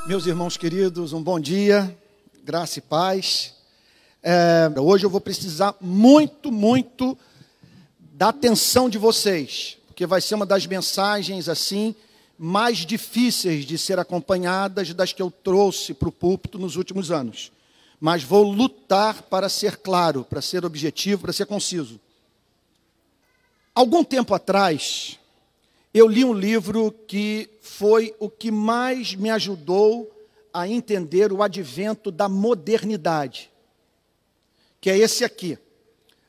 Meus irmãos queridos, um bom dia, graça e paz. Hoje eu vou precisar muito da atenção de vocês, porque vai ser uma das mensagens assim mais difíceis de ser acompanhadas das que eu trouxe para o púlpito nos últimos anos. Mas vou lutar para ser claro, para ser objetivo, para ser conciso. Algum tempo atrás, eu li um livro que foi o que mais me ajudou a entender o advento da modernidade, que é esse aqui,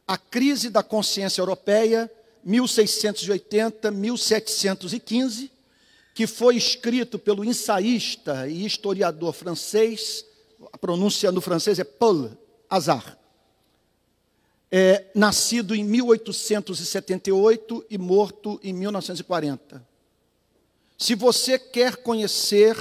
A Crise da Consciência Europeia, 1680-1715, que foi escrito pelo ensaísta e historiador francês, a pronúncia no francês é Paul Hazard, nascido em 1878 e morto em 1940. Se você quer conhecer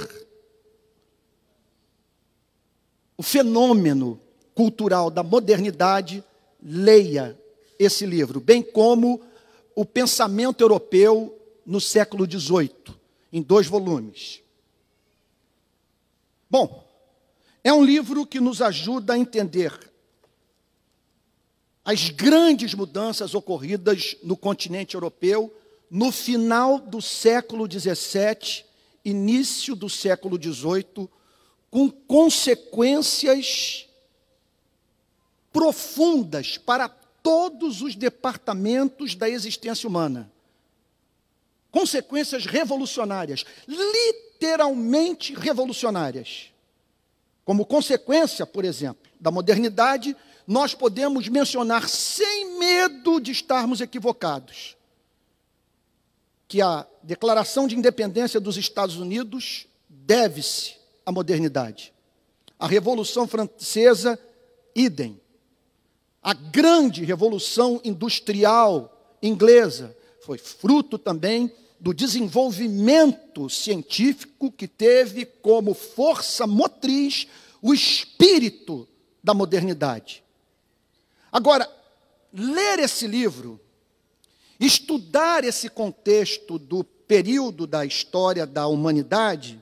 o fenômeno cultural da modernidade, leia esse livro, bem como o pensamento europeu no século XVIII, em 2 volumes. Bom, é um livro que nos ajuda a entender as grandes mudanças ocorridas no continente europeu no final do século XVII, início do século XVIII, com consequências profundas para todos os departamentos da existência humana. Consequências revolucionárias, literalmente revolucionárias. Como consequência, por exemplo, da modernidade, nós podemos mencionar, sem medo de estarmos equivocados, que a Declaração de Independência dos Estados Unidos deve-se à modernidade. A Revolução Francesa, idem. A grande Revolução Industrial inglesa foi fruto também do desenvolvimento científico que teve como força motriz o espírito da modernidade. Agora, ler esse livro, estudar esse contexto do período da história da humanidade,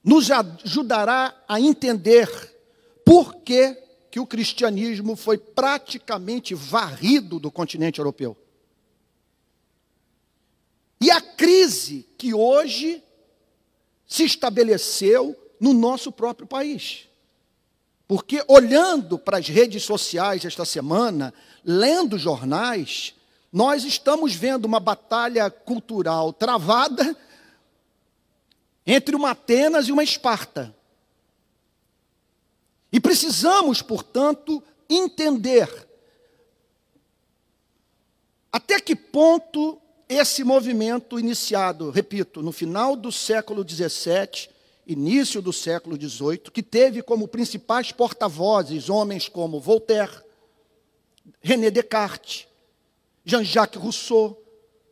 nos ajudará a entender por que o cristianismo foi praticamente varrido do continente europeu. E a crise que hoje se estabeleceu no nosso próprio país. Porque olhando para as redes sociais esta semana, lendo jornais, nós estamos vendo uma batalha cultural travada entre uma Atenas e uma Esparta. E precisamos, portanto, entender até que ponto esse movimento iniciado, repito, no final do século XVII, início do século XVIII, que teve como principais porta-vozes homens como Voltaire, René Descartes, Jean-Jacques Rousseau,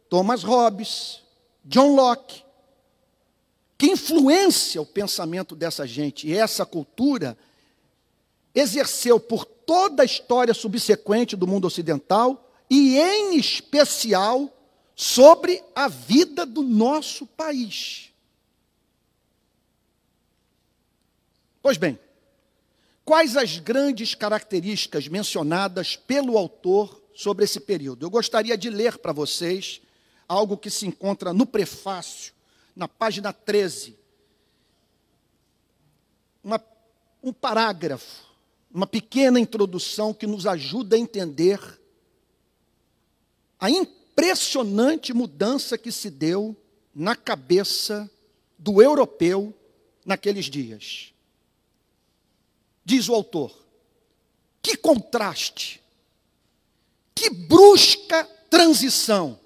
Thomas Hobbes, John Locke. Que influência o pensamento dessa gente e essa cultura exerceu por toda a história subsequente do mundo ocidental e, em especial, sobre a vida do nosso país. Pois bem, quais as grandes características mencionadas pelo autor sobre esse período? Eu gostaria de ler para vocês algo que se encontra no prefácio, na página 13. Um parágrafo, uma pequena introdução que nos ajuda a entender a impressionante mudança que se deu na cabeça do europeu naqueles dias. Diz o autor, que contraste, que brusca transição.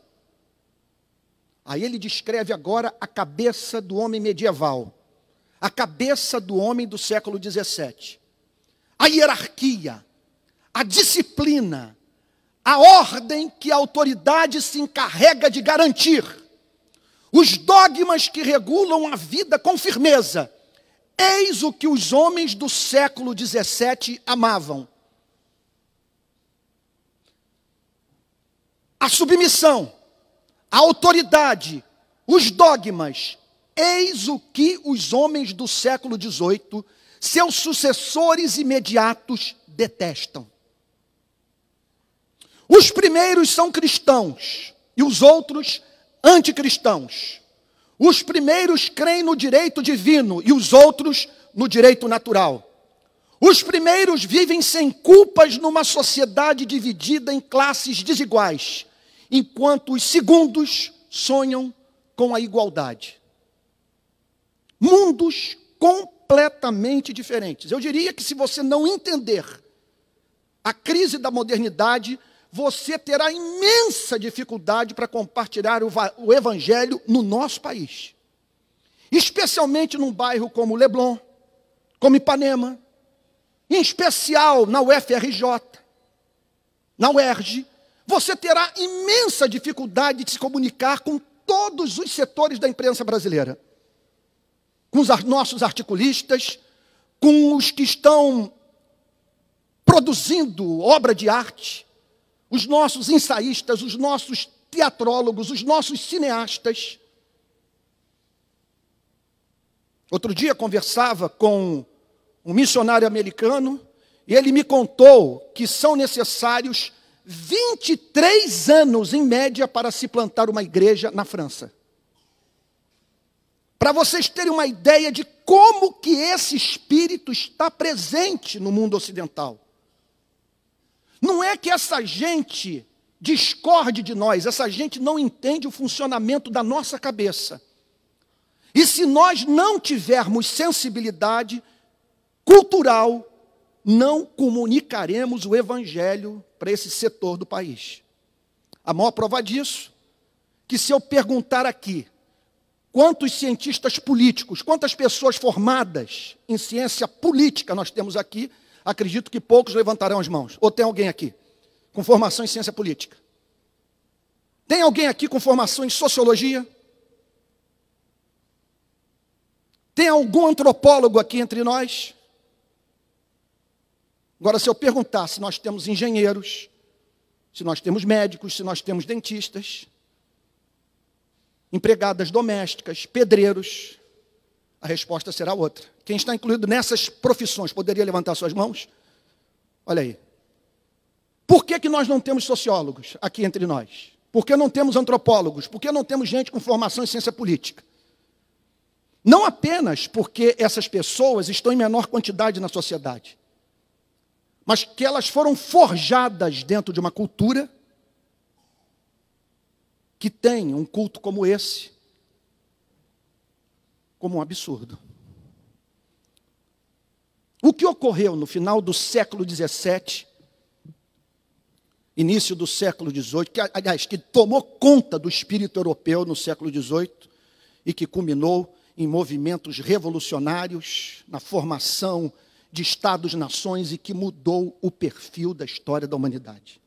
Aí ele descreve agora a cabeça do homem medieval, a cabeça do homem do século XVII. A hierarquia, a disciplina, a ordem que a autoridade se encarrega de garantir, os dogmas que regulam a vida com firmeza. Eis o que os homens do século XVII amavam. A submissão, a autoridade, os dogmas, Eis o que os homens do século XVIII, seus sucessores imediatos, detestam. Os primeiros são cristãos e os outros anticristãos. Os primeiros creem no direito divino e os outros no direito natural. Os primeiros vivem sem culpas numa sociedade dividida em classes desiguais, enquanto os segundos sonham com a igualdade. Mundos completamente diferentes. Eu diria que se você não entender a crise da modernidade, você terá imensa dificuldade para compartilhar o evangelho no nosso país. Especialmente num bairro como Leblon, como Ipanema, em especial na UFRJ, na UERJ, você terá imensa dificuldade de se comunicar com todos os setores da imprensa brasileira. Com os nossos articulistas, com os que estão produzindo obra de arte, os nossos ensaístas, os nossos teatrólogos, os nossos cineastas. Outro dia conversava com um missionário americano e ele me contou que são necessários 23 anos, em média, para se plantar uma igreja na França. Para vocês terem uma ideia de como que esse espírito está presente no mundo ocidental. Não é que essa gente discorde de nós, essa gente não entende o funcionamento da nossa cabeça. E se nós não tivermos sensibilidade cultural, não comunicaremos o evangelho para esse setor do país. A maior prova disso, que se eu perguntar aqui, quantos cientistas políticos, quantas pessoas formadas em ciência política nós temos aqui, acredito que poucos levantarão as mãos. Ou tem alguém aqui com formação em ciência política? Tem alguém aqui com formação em sociologia? Tem algum antropólogo aqui entre nós? Agora, se eu perguntar se nós temos engenheiros, se nós temos médicos, se nós temos dentistas, empregadas domésticas, pedreiros, a resposta será outra. Quem está incluído nessas profissões poderia levantar suas mãos? Olha aí. Por que nós não temos sociólogos aqui entre nós? Por que não temos antropólogos? Por que não temos gente com formação em ciência política? Não apenas porque essas pessoas estão em menor quantidade na sociedade, mas que elas foram forjadas dentro de uma cultura que tem um culto como esse, como um absurdo. O que ocorreu no final do século XVII, início do século XVIII, que tomou conta do espírito europeu no século XVIII e que culminou em movimentos revolucionários, na formação de estados-nações e que mudou o perfil da história da humanidade.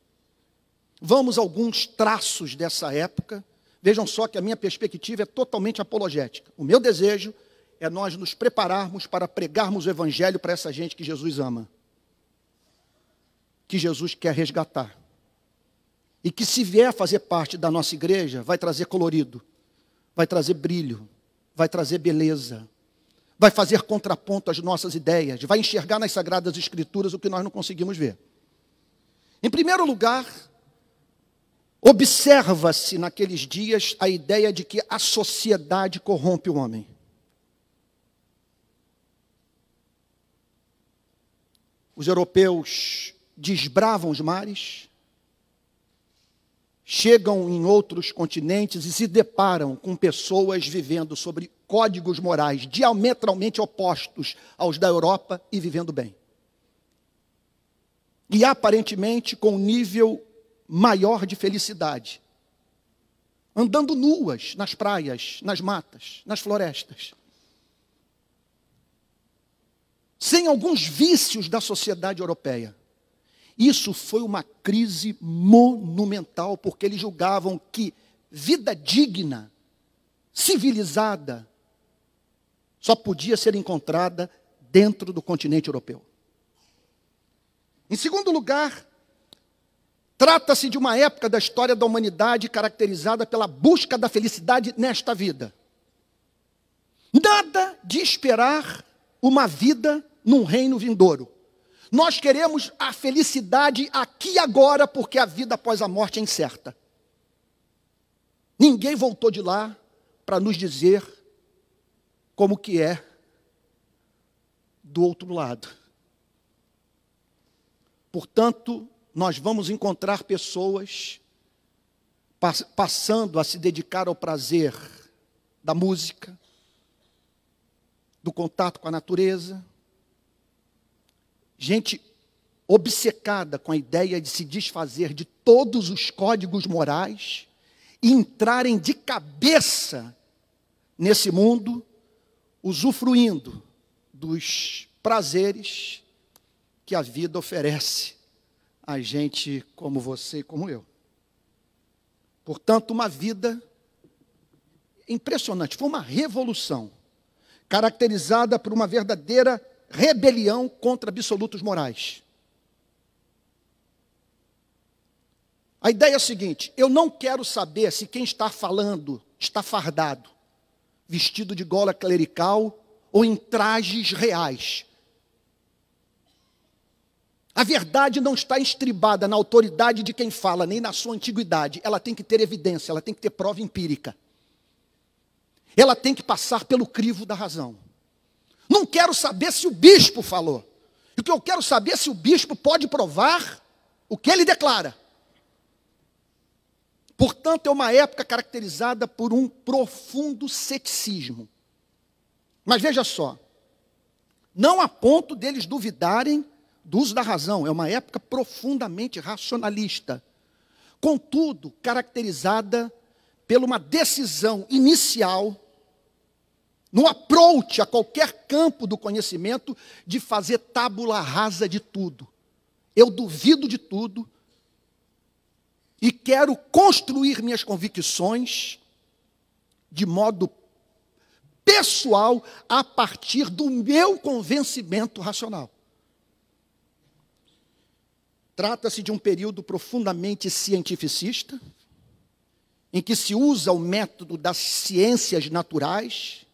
Vamos a alguns traços dessa época. Vejam só que a minha perspectiva é totalmente apologética. O meu desejo é nós nos prepararmos para pregarmos o evangelho para essa gente que Jesus ama, que Jesus quer resgatar. E que se vier fazer parte da nossa igreja, vai trazer colorido, vai trazer brilho, vai trazer beleza, vai fazer contraponto às nossas ideias, vai enxergar nas Sagradas Escrituras o que nós não conseguimos ver. Em primeiro lugar, observa-se naqueles dias a ideia de que a sociedade corrompe o homem. Os europeus desbravam os mares, chegam em outros continentes e se deparam com pessoas vivendo sobre códigos morais diametralmente opostos aos da Europa e vivendo bem. E aparentemente com um nível maior de felicidade, andando nuas nas praias, nas matas, nas florestas, sem alguns vícios da sociedade europeia. Isso foi uma crise monumental, porque eles julgavam que vida digna, civilizada, só podia ser encontrada dentro do continente europeu. Em segundo lugar, trata-se de uma época da história da humanidade caracterizada pela busca da felicidade nesta vida. Nada de esperar uma vida num reino vindouro. Nós queremos a felicidade aqui e agora, porque a vida após a morte é incerta. Ninguém voltou de lá para nos dizer como que é do outro lado. Portanto, nós vamos encontrar pessoas passando a se dedicar ao prazer da música, do contato com a natureza, gente obcecada com a ideia de se desfazer de todos os códigos morais e entrarem de cabeça nesse mundo, usufruindo dos prazeres que a vida oferece a gente como você e como eu. Portanto, uma vida impressionante, foi uma revolução, caracterizada por uma verdadeira rebelião contra absolutos morais. A ideia é a seguinte: eu não quero saber se quem está falando está fardado, vestido de gola clerical ou em trajes reais. A verdade não está estribada na autoridade de quem fala, nem na sua antiguidade. Ela tem que ter evidência, ela tem que ter prova empírica. Ela tem que passar pelo crivo da razão. Não quero saber se o bispo falou. O que eu quero saber é se o bispo pode provar o que ele declara. Portanto, é uma época caracterizada por um profundo ceticismo. Mas veja só, não a ponto deles duvidarem do uso da razão, é uma época profundamente racionalista. Contudo, caracterizada por uma decisão inicial, no approach a qualquer campo do conhecimento, de fazer tábula rasa de tudo. Eu duvido de tudo e quero construir minhas convicções de modo pessoal a partir do meu convencimento racional. Trata-se de um período profundamente cientificista, em que se usa o método das ciências naturais,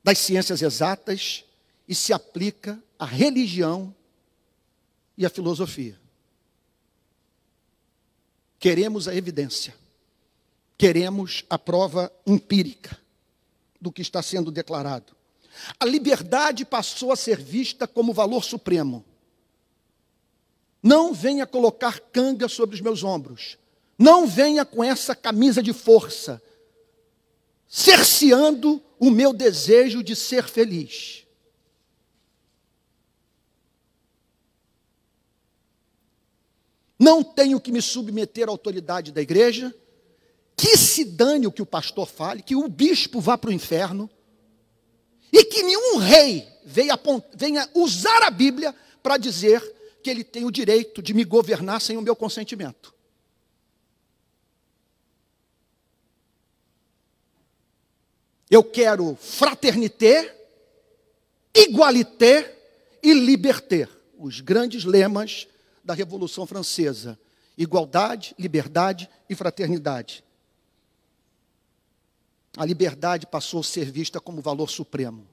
das ciências exatas, e se aplica à religião e à filosofia. Queremos a evidência, queremos a prova empírica do que está sendo declarado. A liberdade passou a ser vista como valor supremo. Não venha colocar canga sobre os meus ombros. Não venha com essa camisa de força, cerceando o meu desejo de ser feliz. Não tenho que me submeter à autoridade da igreja, que se dane o que o pastor fale, que o bispo vá para o inferno, e que nenhum rei venha usar a Bíblia para dizer que ele tem o direito de me governar sem o meu consentimento. Eu quero fraternité, igualité e liberté, os grandes lemas da Revolução Francesa: igualdade, liberdade e fraternidade. A liberdade passou a ser vista como valor supremo.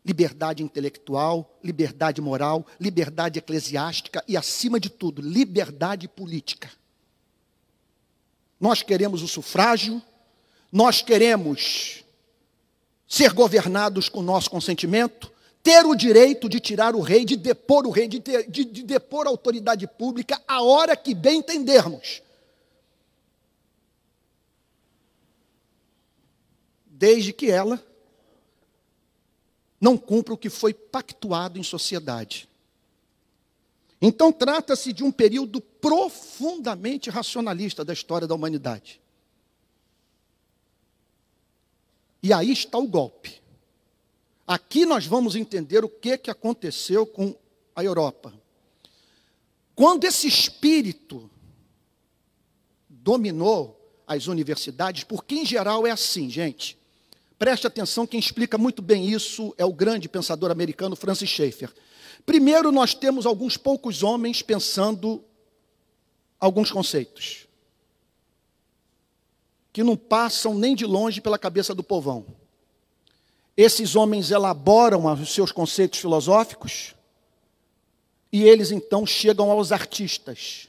Liberdade intelectual, liberdade moral, liberdade eclesiástica e, acima de tudo, liberdade política. Nós queremos o sufrágio, nós queremos ser governados com nosso consentimento, ter o direito de tirar o rei, de depor o rei, de depor a autoridade pública a hora que bem entendermos. Desde que ela não cumpra o que foi pactuado em sociedade. Então, trata-se de um período profundamente racionalista da história da humanidade. E aí está o golpe. Aqui nós vamos entender o que aconteceu com a Europa. Quando esse espírito dominou as universidades, porque em geral é assim, gente. Preste atenção, quem explica muito bem isso é o grande pensador americano Francis Schaeffer. Primeiro, nós temos alguns poucos homens pensando alguns conceitos. que não passam nem de longe pela cabeça do povão. Esses homens elaboram os seus conceitos filosóficos e eles então chegam aos artistas.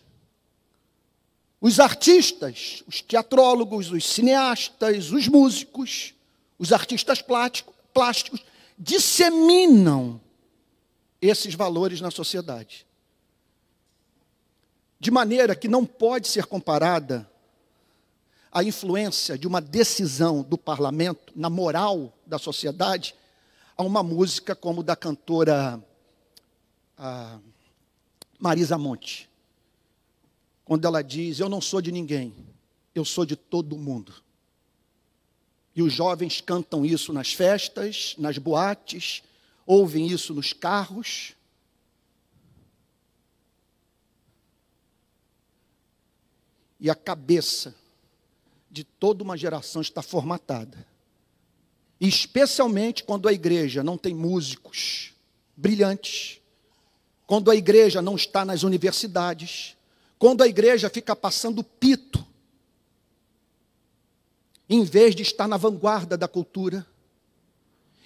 Os artistas, os teatrólogos, os cineastas, os músicos, os artistas plásticos, disseminam esses valores na sociedade. De maneira que não pode ser comparada a influência de uma decisão do parlamento na moral da sociedade a uma música como da cantora Marisa Monte, quando ela diz: eu não sou de ninguém, eu sou de todo mundo. E os jovens cantam isso nas festas, nas boates, ouvem isso nos carros. E a cabeça de toda uma geração está formatada. E especialmente quando a igreja não tem músicos brilhantes, quando a igreja não está nas universidades, quando a igreja fica passando pito, em vez de estar na vanguarda da cultura,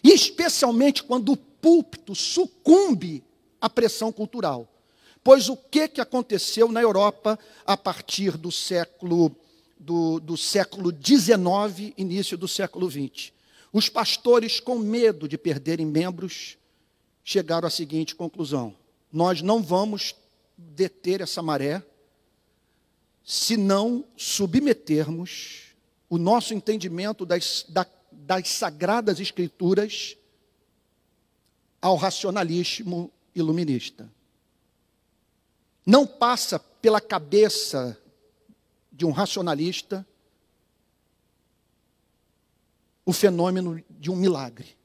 e especialmente quando o púlpito sucumbe à pressão cultural. Pois o que aconteceu na Europa a partir do século XIX, início do século XX? Os pastores, com medo de perderem membros, chegaram à seguinte conclusão: nós não vamos deter essa maré se não submetermos o nosso entendimento das Sagradas Escrituras ao racionalismo iluminista. Não passa pela cabeça de um racionalista o fenômeno de um milagre.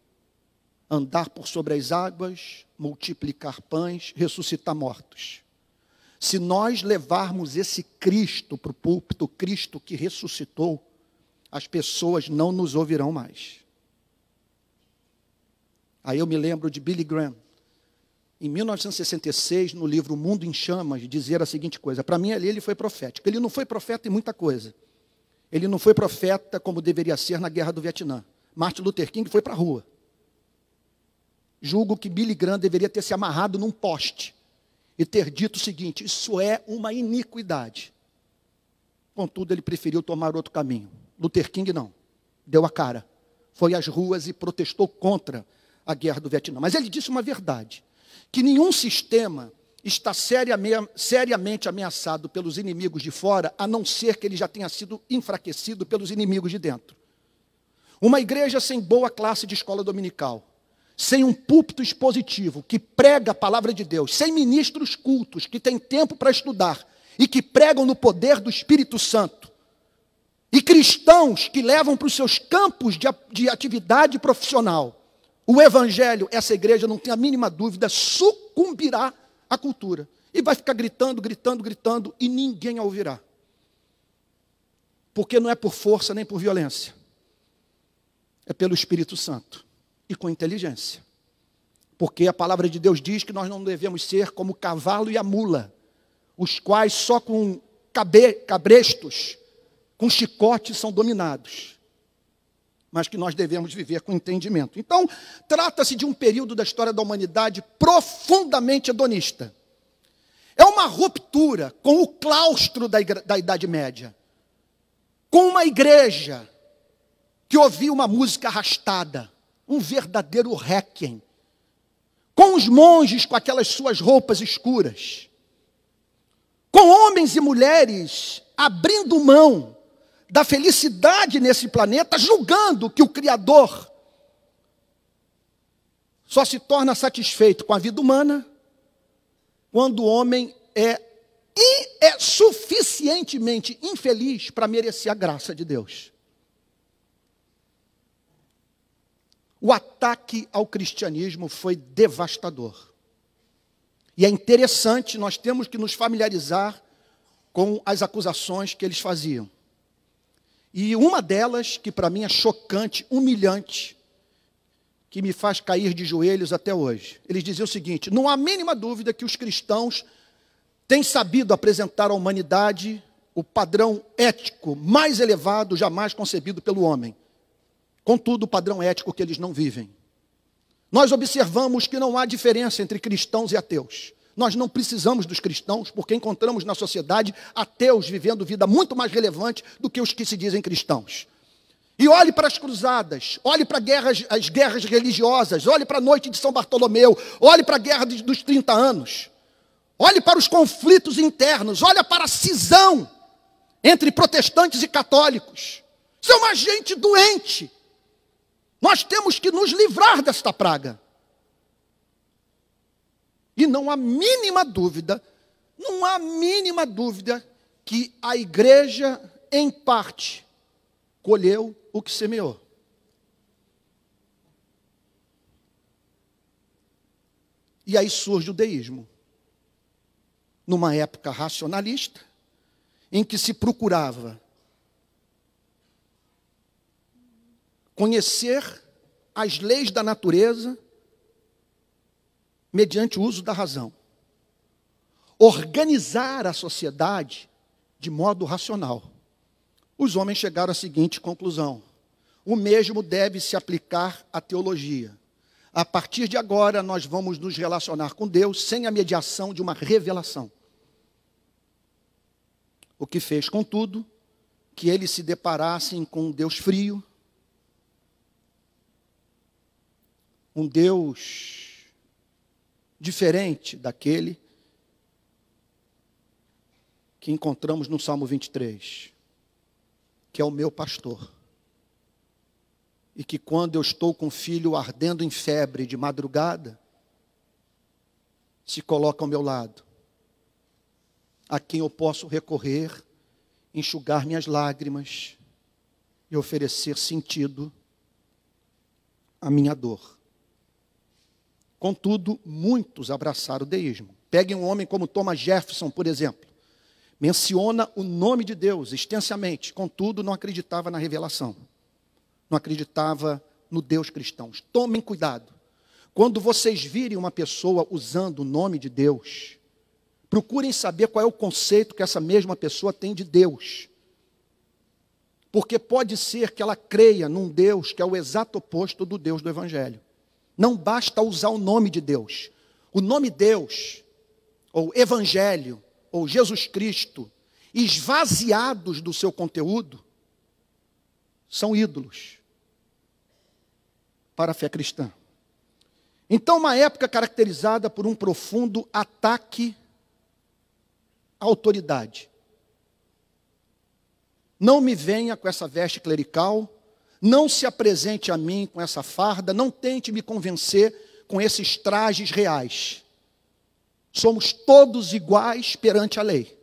Andar por sobre as águas, multiplicar pães, ressuscitar mortos. Se nós levarmos esse Cristo para o púlpito, o Cristo que ressuscitou, as pessoas não nos ouvirão mais. Aí eu me lembro de Billy Graham, em 1966, no livro Mundo em Chamas, dizer a seguinte coisa: para mim ali ele foi profético. Ele não foi profeta em muita coisa. Ele não foi profeta como deveria ser na Guerra do Vietnã. Martin Luther King foi para a rua. Julgo que Billy Graham deveria ter se amarrado num poste e ter dito o seguinte: isso é uma iniquidade. Contudo, ele preferiu tomar outro caminho. Luther King não. Deu a cara. Foi às ruas e protestou contra a Guerra do Vietnã. Mas ele disse uma verdade: que nenhum sistema está seriamente ameaçado pelos inimigos de fora, a não ser que ele já tenha sido enfraquecido pelos inimigos de dentro. Uma igreja sem boa classe de escola dominical, sem um púlpito expositivo que prega a palavra de Deus, sem ministros cultos que têm tempo para estudar e que pregam no poder do Espírito Santo, e cristãos que levam para os seus campos de atividade profissional o evangelho, essa igreja, não tem a mínima dúvida, sucumbirá à cultura. E vai ficar gritando, gritando, gritando, e ninguém a ouvirá. Porque não é por força nem por violência. É pelo Espírito Santo. E com inteligência. Porque a palavra de Deus diz que nós não devemos ser como o cavalo e a mula, os quais só com cabrestos, com chicotes são dominados. Mas que nós devemos viver com entendimento. Então, trata-se de um período da história da humanidade profundamente hedonista. É uma ruptura com o claustro da Idade Média. Com uma igreja que ouvia uma música arrastada, um verdadeiro requiem. Com os monges com aquelas suas roupas escuras. Com homens e mulheres abrindo mão da felicidade nesse planeta, julgando que o Criador só se torna satisfeito com a vida humana quando o homem é suficientemente infeliz para merecer a graça de Deus. O ataque ao cristianismo foi devastador. E é interessante, nós temos que nos familiarizar com as acusações que eles faziam. E uma delas, que para mim é chocante, humilhante, que me faz cair de joelhos até hoje. Eles diziam o seguinte: não há mínima dúvida que os cristãos têm sabido apresentar à humanidade o padrão ético mais elevado jamais concebido pelo homem. Contudo, o padrão ético que eles não vivem. Nós observamos que não há diferença entre cristãos e ateus. Nós não precisamos dos cristãos, porque encontramos na sociedade ateus vivendo vida muito mais relevante do que os que se dizem cristãos. E olhe para as cruzadas, olhe para as guerras religiosas, olhe para a noite de São Bartolomeu, olhe para a guerra dos 30 anos, olhe para os conflitos internos, olhe para a cisão entre protestantes e católicos. Isso é uma gente doente. Nós temos que nos livrar desta praga. E não há mínima dúvida que a igreja, em parte, colheu o que semeou. E aí surge o deísmo. Numa época racionalista, em que se procurava conhecer as leis da natureza mediante o uso da razão. Organizar a sociedade de modo racional. Os homens chegaram à seguinte conclusão: o mesmo deve se aplicar à teologia. A partir de agora, nós vamos nos relacionar com Deus sem a mediação de uma revelação. O que fez, contudo, que eles se deparassem com um Deus frio, um Deus diferente daquele que encontramos no Salmo 23, que é o meu pastor, e que quando eu estou com o filho ardendo em febre de madrugada, se coloca ao meu lado, a quem eu posso recorrer, enxugar minhas lágrimas e oferecer sentido à minha dor. Contudo, muitos abraçaram o deísmo. Peguem um homem como Thomas Jefferson, por exemplo. Menciona o nome de Deus extensamente, contudo, não acreditava na revelação. Não acreditava no Deus cristão. Tomem cuidado. Quando vocês virem uma pessoa usando o nome de Deus, procurem saber qual é o conceito que essa mesma pessoa tem de Deus. Porque pode ser que ela creia num Deus que é o exato oposto do Deus do Evangelho. Não basta usar o nome de Deus. O nome Deus, ou Evangelho, ou Jesus Cristo, esvaziados do seu conteúdo, são ídolos para a fé cristã. Então, uma época caracterizada por um profundo ataque à autoridade. Não me venha com essa veste clerical, não se apresente a mim com essa farda, não tente me convencer com esses trajes reais. Somos todos iguais perante a lei.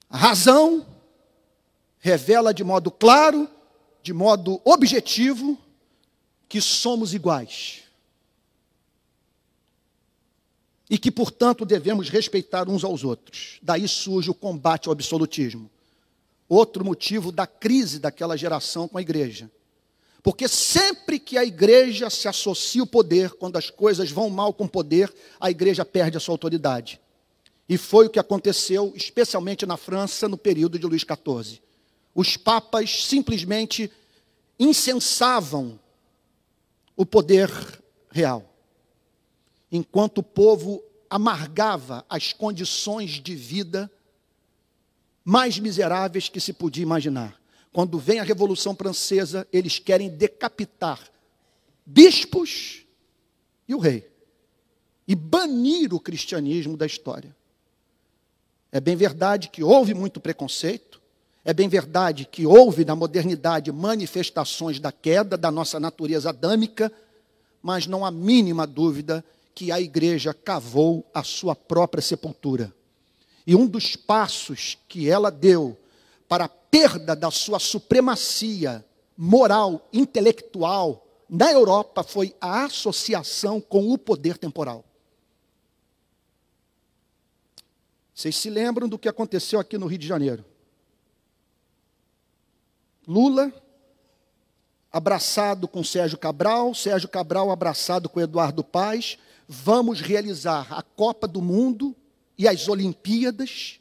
A razão revela de modo claro, de modo objetivo, que somos iguais. E que, portanto, devemos respeitar uns aos outros. Daí surge o combate ao absolutismo. Outro motivo da crise daquela geração com a igreja. Porque sempre que a igreja se associa ao poder, quando as coisas vão mal com o poder, a igreja perde a sua autoridade. E foi o que aconteceu, especialmente na França, no período de Luís XIV. Os papas simplesmente incensavam o poder real, enquanto o povo amargava as condições de vida mais miseráveis que se podia imaginar. Quando vem a Revolução Francesa, eles querem decapitar bispos e o rei, e banir o cristianismo da história. É bem verdade que houve muito preconceito, é bem verdade que houve na modernidade manifestações da queda da nossa natureza adâmica, mas não há mínima dúvida que a igreja cavou a sua própria sepultura. E um dos passos que ela deu para a perda da sua supremacia moral, intelectual na Europa foi a associação com o poder temporal. Vocês se lembram do que aconteceu aqui no Rio de Janeiro? Lula abraçado com Sérgio Cabral abraçado com Eduardo Paes, vamos realizar a Copa do Mundo e as Olimpíadas.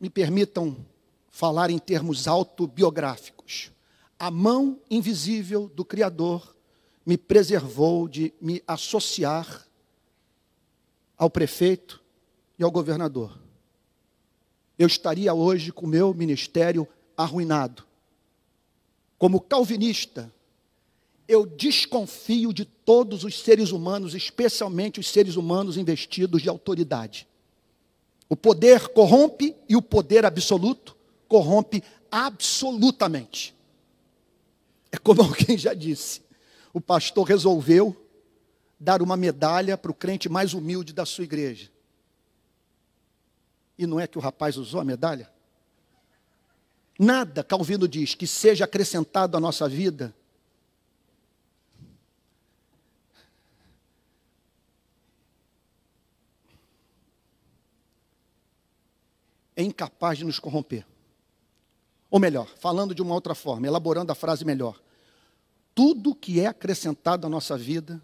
Me permitam falar em termos autobiográficos. A mão invisível do Criador me preservou de me associar ao prefeito e ao governador. Eu estaria hoje com o meu ministério arruinado. Como calvinista, eu desconfio de todos os seres humanos, especialmente os seres humanos investidos de autoridade. O poder corrompe e o poder absoluto corrompe absolutamente. É como alguém já disse, o pastor resolveu dar uma medalha para o crente mais humilde da sua igreja. E não é que o rapaz usou a medalha? Nada, Calvino diz, que seja acrescentado à nossa vida é incapaz de nos corromper. Ou melhor, falando de uma outra forma, elaborando a frase melhor. Tudo que é acrescentado à nossa vida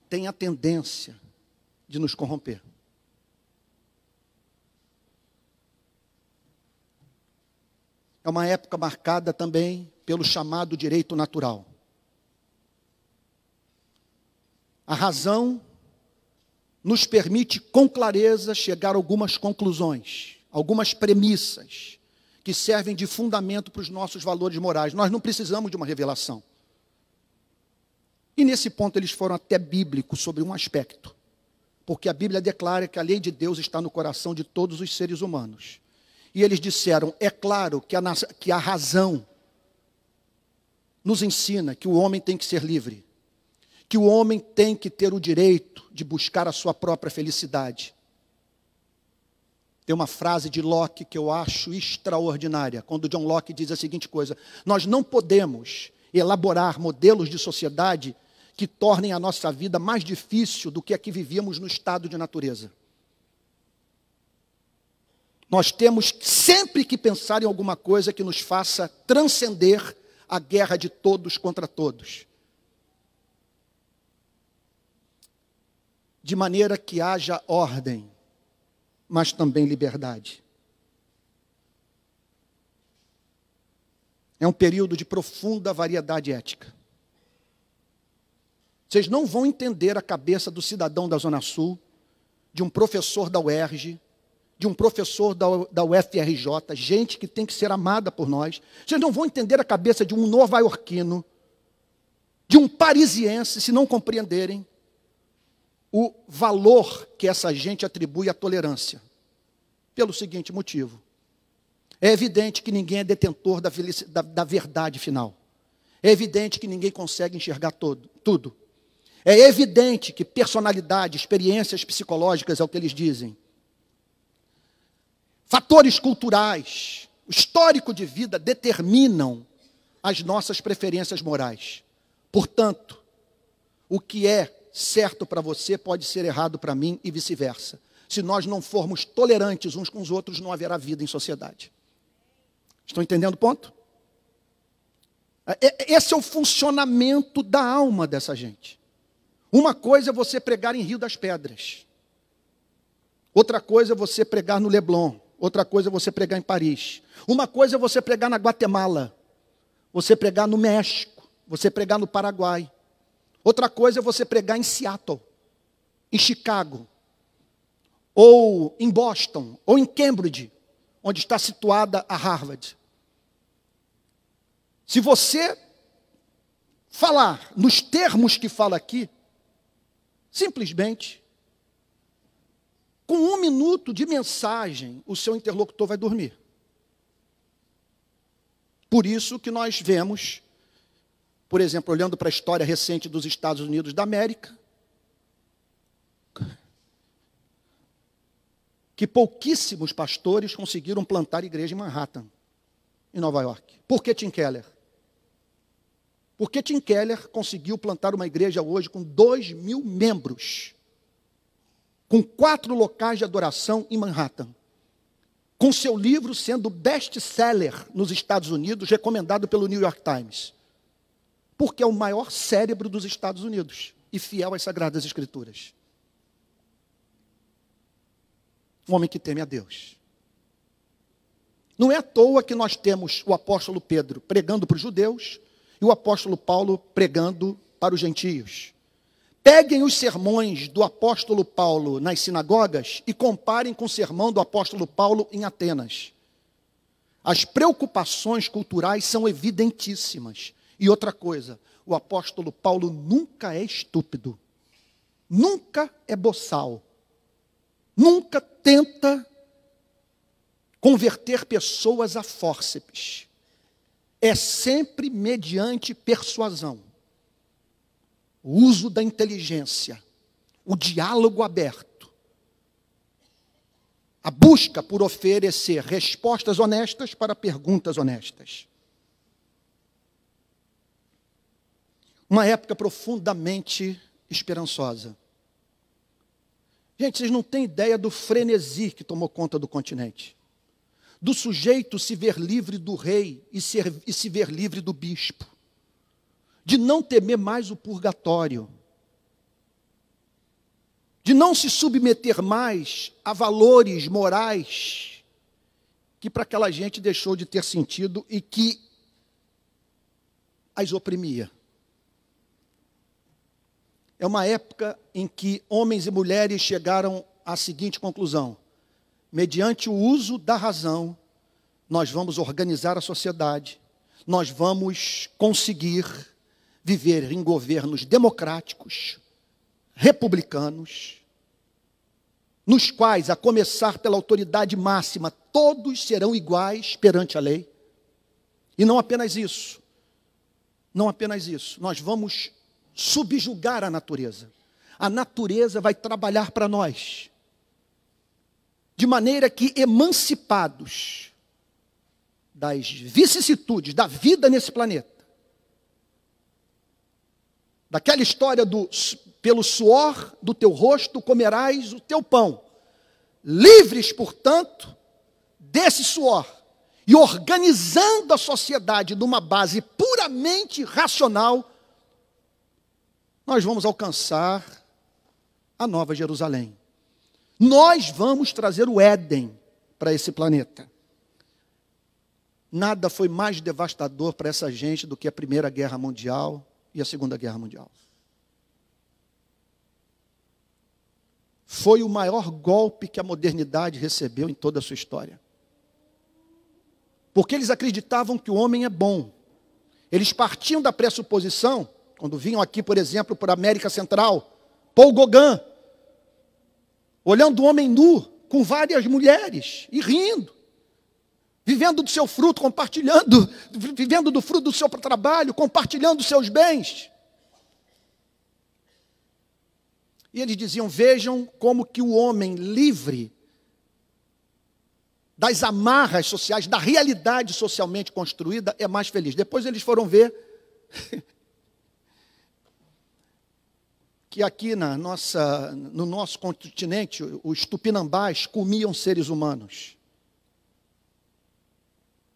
tem a tendência de nos corromper. É uma época marcada também pelo chamado direito natural. A razão nos permite com clareza chegar a algumas conclusões, algumas premissas que servem de fundamento para os nossos valores morais. Nós não precisamos de uma revelação. E nesse ponto eles foram até bíblicos sobre um aspecto. Porque a Bíblia declara que a lei de Deus está no coração de todos os seres humanos. E eles disseram, é claro que a razão nos ensina que o homem tem que ser livre. Que o homem tem que ter o direito de buscar a sua própria felicidade. Tem uma frase de Locke que eu acho extraordinária, quando John Locke diz a seguinte coisa: nós não podemos elaborar modelos de sociedade que tornem a nossa vida mais difícil do que a que vivíamos no estado de natureza. Nós temos sempre que pensar em alguma coisa que nos faça transcender a guerra de todos contra todos. De maneira que haja ordem, mas também liberdade. É um período de profunda variedade ética. Vocês não vão entender a cabeça do cidadão da Zona Sul, de um professor da UERJ, de um professor da UFRJ, gente que tem que ser amada por nós. Vocês não vão entender a cabeça de um nova-iorquino, de um parisiense, se não compreenderem o valor que essa gente atribui à tolerância. Pelo seguinte motivo. É evidente que ninguém é detentor da verdade final. É evidente que ninguém consegue enxergar tudo. É evidente que personalidade, experiências psicológicas, é o que eles dizem. Fatores culturais, o histórico de vida determinam as nossas preferências morais. Portanto, o que é certo para você pode ser errado para mim e vice-versa. Se nós não formos tolerantes uns com os outros, não haverá vida em sociedade. Estão entendendo o ponto? Esse é o funcionamento da alma dessa gente. Uma coisa é você pregar em Rio das Pedras. Outra coisa é você pregar no Leblon. Outra coisa é você pregar em Paris. Uma coisa é você pregar na Guatemala. Você pregar no México. Você pregar no Paraguai. Outra coisa é você pregar em Seattle, em Chicago, ou em Boston, ou em Cambridge, onde está situada a Harvard. Se você falar nos termos que fala aqui, simplesmente, com 1 minuto de mensagem, o seu interlocutor vai dormir. Por isso que nós vemos, por exemplo, olhando para a história recente dos Estados Unidos da América, que pouquíssimos pastores conseguiram plantar igreja em Manhattan, em Nova York. Por que Tim Keller? Porque Tim Keller conseguiu plantar uma igreja hoje com 2.000 membros, com 4 locais de adoração em Manhattan, com seu livro sendo best-seller nos Estados Unidos, recomendado pelo New York Times. porque é o maior cérebro dos Estados Unidos e fiel às Sagradas Escrituras. Um homem que teme a Deus. Não é à toa que nós temos o apóstolo Pedro pregando para os judeus e o apóstolo Paulo pregando para os gentios. Peguem os sermões do apóstolo Paulo nas sinagogas e comparem com o sermão do apóstolo Paulo em Atenas. As preocupações culturais são evidentíssimas. E outra coisa, o apóstolo Paulo nunca é estúpido, nunca é boçal, nunca tenta converter pessoas a fórceps. É sempre mediante persuasão. O uso da inteligência, o diálogo aberto, a busca por oferecer respostas honestas para perguntas honestas. Uma época profundamente esperançosa. Gente, vocês não têm ideia do frenesi que tomou conta do continente. Do sujeito se ver livre do rei e se ver livre do bispo. De não temer mais o purgatório. De não se submeter mais a valores morais que para aquela gente deixou de ter sentido e que as oprimia. É uma época em que homens e mulheres chegaram à seguinte conclusão: mediante o uso da razão, nós vamos organizar a sociedade, nós vamos conseguir viver em governos democráticos, republicanos, nos quais, a começar pela autoridade máxima, todos serão iguais perante a lei. E não apenas isso, nós vamos subjugar a natureza. A natureza vai trabalhar para nós, de maneira que, emancipados das vicissitudes da vida nesse planeta, daquela história do pelo suor do teu rosto comerás o teu pão, livres, portanto, desse suor, e organizando a sociedade numa base puramente racional, nós vamos alcançar a Nova Jerusalém. Nós vamos trazer o Éden para esse planeta. Nada foi mais devastador para essa gente do que a Primeira Guerra Mundial e a Segunda Guerra Mundial. Foi o maior golpe que a modernidade recebeu em toda a sua história. Porque eles acreditavam que o homem é bom. Eles partiam da pressuposição, quando vinham aqui, por exemplo, para a América Central, Paul Gauguin, olhando o homem nu, com várias mulheres, e rindo, vivendo do seu fruto, compartilhando, vivendo do fruto do seu trabalho, compartilhando os seus bens. E eles diziam, vejam como que o homem livre das amarras sociais, da realidade socialmente construída, é mais feliz. Depois eles foram ver que aqui no nosso continente, os tupinambás comiam seres humanos.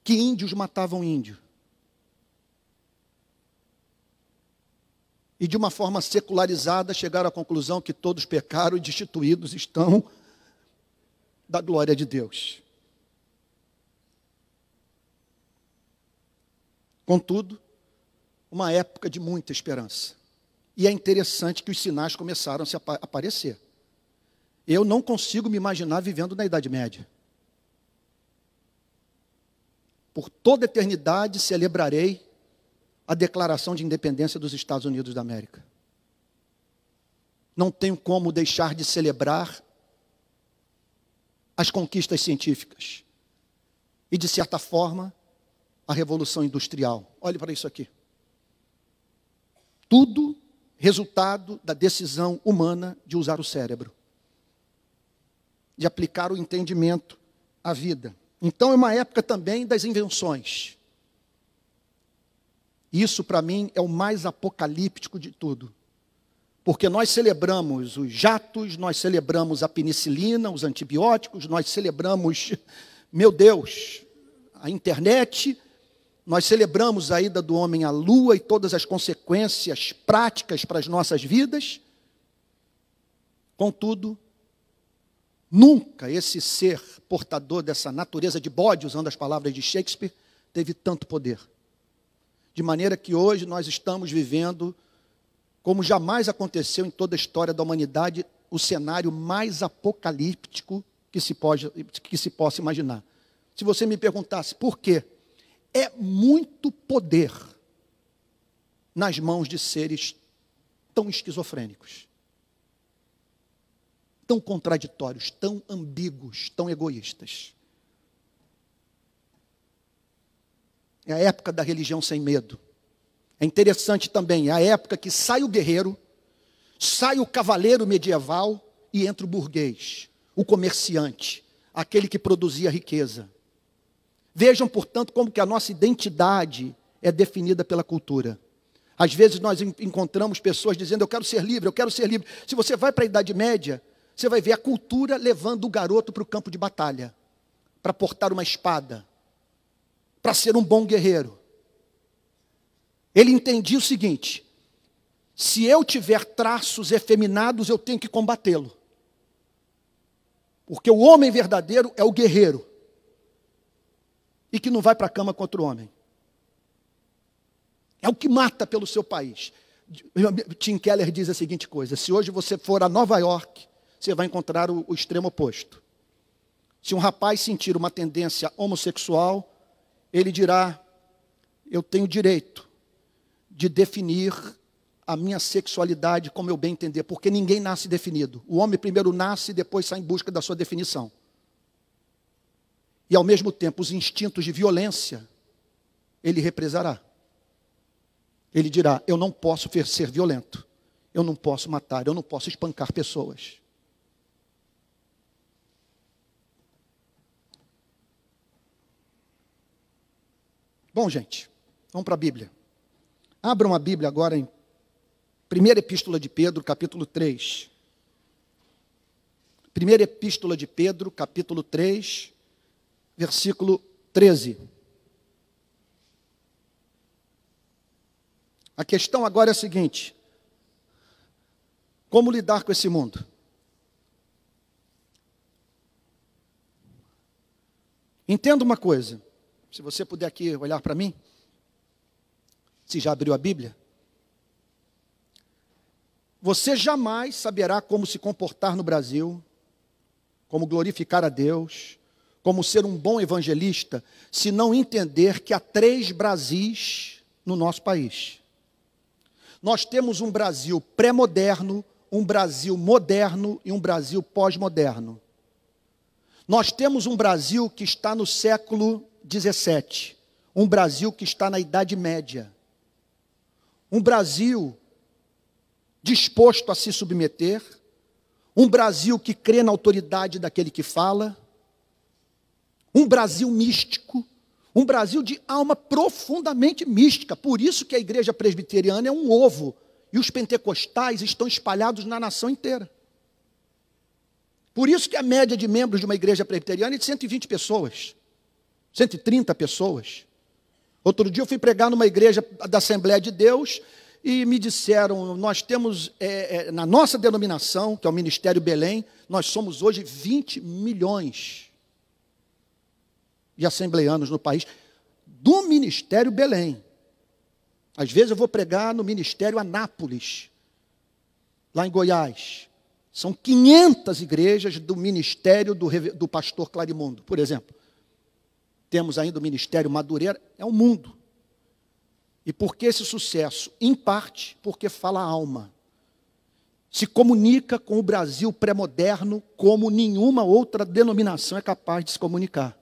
Que índios matavam índio. E de uma forma secularizada chegaram à conclusão que todos pecaram e destituídos estão da glória de Deus. Contudo, uma época de muita esperança. E é interessante que os sinais começaram a se aparecer. Eu não consigo me imaginar vivendo na Idade Média. Por toda a eternidade celebrarei a declaração de independência dos Estados Unidos da América. Não tenho como deixar de celebrar as conquistas científicas. E, de certa forma, a Revolução Industrial. Olhe para isso aqui. Tudo resultado da decisão humana de usar o cérebro. De aplicar o entendimento à vida. Então, é uma época também das invenções. Isso, para mim, é o mais apocalíptico de tudo. Porque nós celebramos os jatos, nós celebramos a penicilina, os antibióticos, nós celebramos, meu Deus, a internet, nós celebramos a ida do homem à lua e todas as consequências práticas para as nossas vidas. Contudo, nunca esse ser portador dessa natureza de bode, usando as palavras de Shakespeare, teve tanto poder. De maneira que hoje nós estamos vivendo, como jamais aconteceu em toda a história da humanidade, o cenário mais apocalíptico que se possa imaginar. Se você me perguntasse por quê, é muito poder nas mãos de seres tão esquizofrênicos, tão contraditórios, tão ambíguos, tão egoístas. É a época da religião sem medo. É interessante também, é a época que sai o guerreiro, sai o cavaleiro medieval e entra o burguês, o comerciante, aquele que produzia riqueza. Vejam, portanto, como que a nossa identidade é definida pela cultura. Às vezes nós encontramos pessoas dizendo, eu quero ser livre, eu quero ser livre. Se você vai para a Idade Média, você vai ver a cultura levando o garoto para o campo de batalha, para portar uma espada, para ser um bom guerreiro. Ele entendia o seguinte, se eu tiver traços efeminados, eu tenho que combatê-lo. Porque o homem verdadeiro é o guerreiro. E que não vai para a cama contra o homem. É o que mata pelo seu país. Tim Keller diz a seguinte coisa, se hoje você for a Nova York, você vai encontrar o extremo oposto. Se um rapaz sentir uma tendência homossexual, ele dirá, eu tenho direito de definir a minha sexualidade como eu bem entender, porque ninguém nasce definido. O homem primeiro nasce e depois sai em busca da sua definição. E ao mesmo tempo, os instintos de violência, ele represará. Ele dirá, eu não posso ser violento, eu não posso matar, eu não posso espancar pessoas. Bom, gente, vamos para a Bíblia. Abram a Bíblia agora em 1ª Epístola de Pedro, capítulo 3. 1ª Epístola de Pedro, capítulo 3, versículo 13. A questão agora é a seguinte, como lidar com esse mundo? Entenda uma coisa, se você puder aqui olhar para mim, se já abriu a Bíblia, você jamais saberá como se comportar no Brasil, como glorificar a Deus, como ser um bom evangelista, se não entender que há 3 Brasis no nosso país. Nós temos um Brasil pré-moderno, um Brasil moderno e um Brasil pós-moderno. Nós temos um Brasil que está no século XVII, um Brasil que está na Idade Média, um Brasil disposto a se submeter, um Brasil que crê na autoridade daquele que fala, um Brasil místico, um Brasil de alma profundamente mística. Por isso que a igreja presbiteriana é um ovo e os pentecostais estão espalhados na nação inteira. Por isso que a média de membros de uma igreja presbiteriana é de 120 pessoas, 130 pessoas. Outro dia eu fui pregar numa igreja da Assembleia de Deus e me disseram, nós temos, na nossa denominação, que é o Ministério Belém, nós somos hoje 20 milhões de assembleanos no país, do Ministério Belém. Às vezes eu vou pregar no Ministério Anápolis, lá em Goiás. São 500 igrejas do ministério do pastor Clarimundo, por exemplo. Temos ainda o Ministério Madureira, é um mundo. E por que esse sucesso? Em parte, porque fala a alma. Se comunica com o Brasil pré-moderno como nenhuma outra denominação é capaz de se comunicar.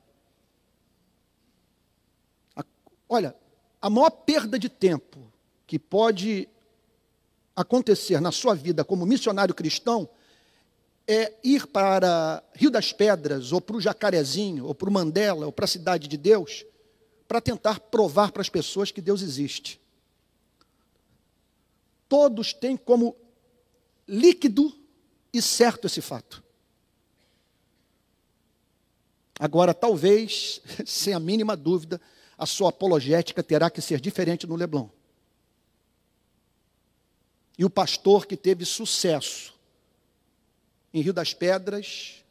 Olha, a maior perda de tempo que pode acontecer na sua vida como missionário cristão é ir para Rio das Pedras, ou para o Jacarezinho, ou para o Mandela, ou para a Cidade de Deus, para tentar provar para as pessoas que Deus existe. Todos têm como líquido e certo esse fato. Agora, talvez, sem a mínima dúvida, a sua apologética terá que ser diferente no Leblon. E o pastor que teve sucesso em Rio das Pedras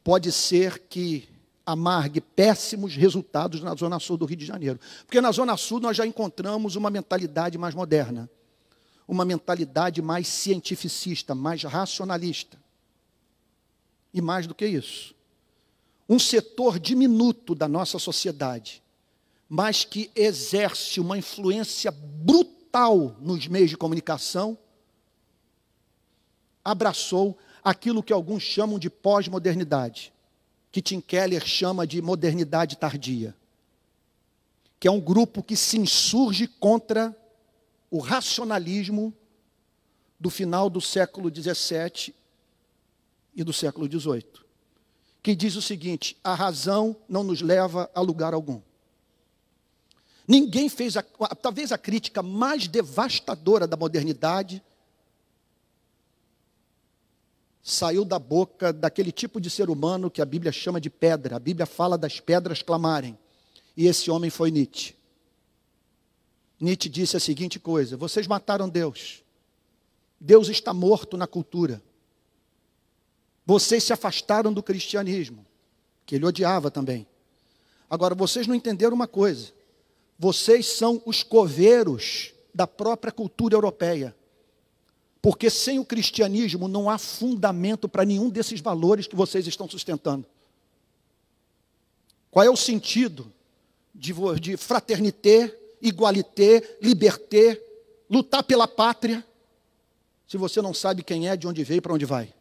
pode ser que amargue péssimos resultados na Zona Sul do Rio de Janeiro. Porque na Zona Sul nós já encontramos uma mentalidade mais moderna, uma mentalidade mais cientificista, mais racionalista. E mais do que isso, um setor diminuto da nossa sociedade, mas que exerce uma influência brutal nos meios de comunicação, abraçou aquilo que alguns chamam de pós-modernidade, que Tim Keller chama de modernidade tardia, que é um grupo que se insurge contra o racionalismo do final do século XVII e do século XVIII, que diz o seguinte: a razão não nos leva a lugar algum. Ninguém fez, talvez a crítica mais devastadora da modernidade saiu da boca daquele tipo de ser humano que a Bíblia chama de pedra. A Bíblia fala das pedras clamarem. E esse homem foi Nietzsche. Nietzsche disse a seguinte coisa: vocês mataram Deus. Deus está morto na cultura. Vocês se afastaram do cristianismo, que ele odiava também. Agora, vocês não entenderam uma coisa. Vocês são os coveiros da própria cultura europeia. Porque sem o cristianismo não há fundamento para nenhum desses valores que vocês estão sustentando. Qual é o sentido de fraternité, igualité, liberté, lutar pela pátria, se você não sabe quem é, de onde veio e para onde vai?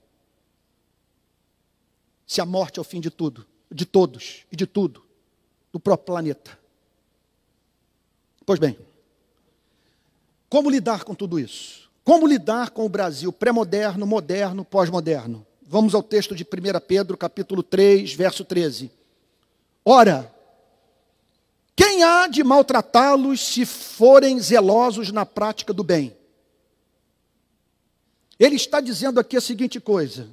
Se a morte é o fim de tudo, de todos e de tudo, do próprio planeta. Pois bem, como lidar com tudo isso? Como lidar com o Brasil pré-moderno, moderno, pós-moderno? Vamos ao texto de 1 Pedro, capítulo 3, verso 13. Ora, quem há de maltratá-los se forem zelosos na prática do bem? Ele está dizendo aqui a seguinte coisa: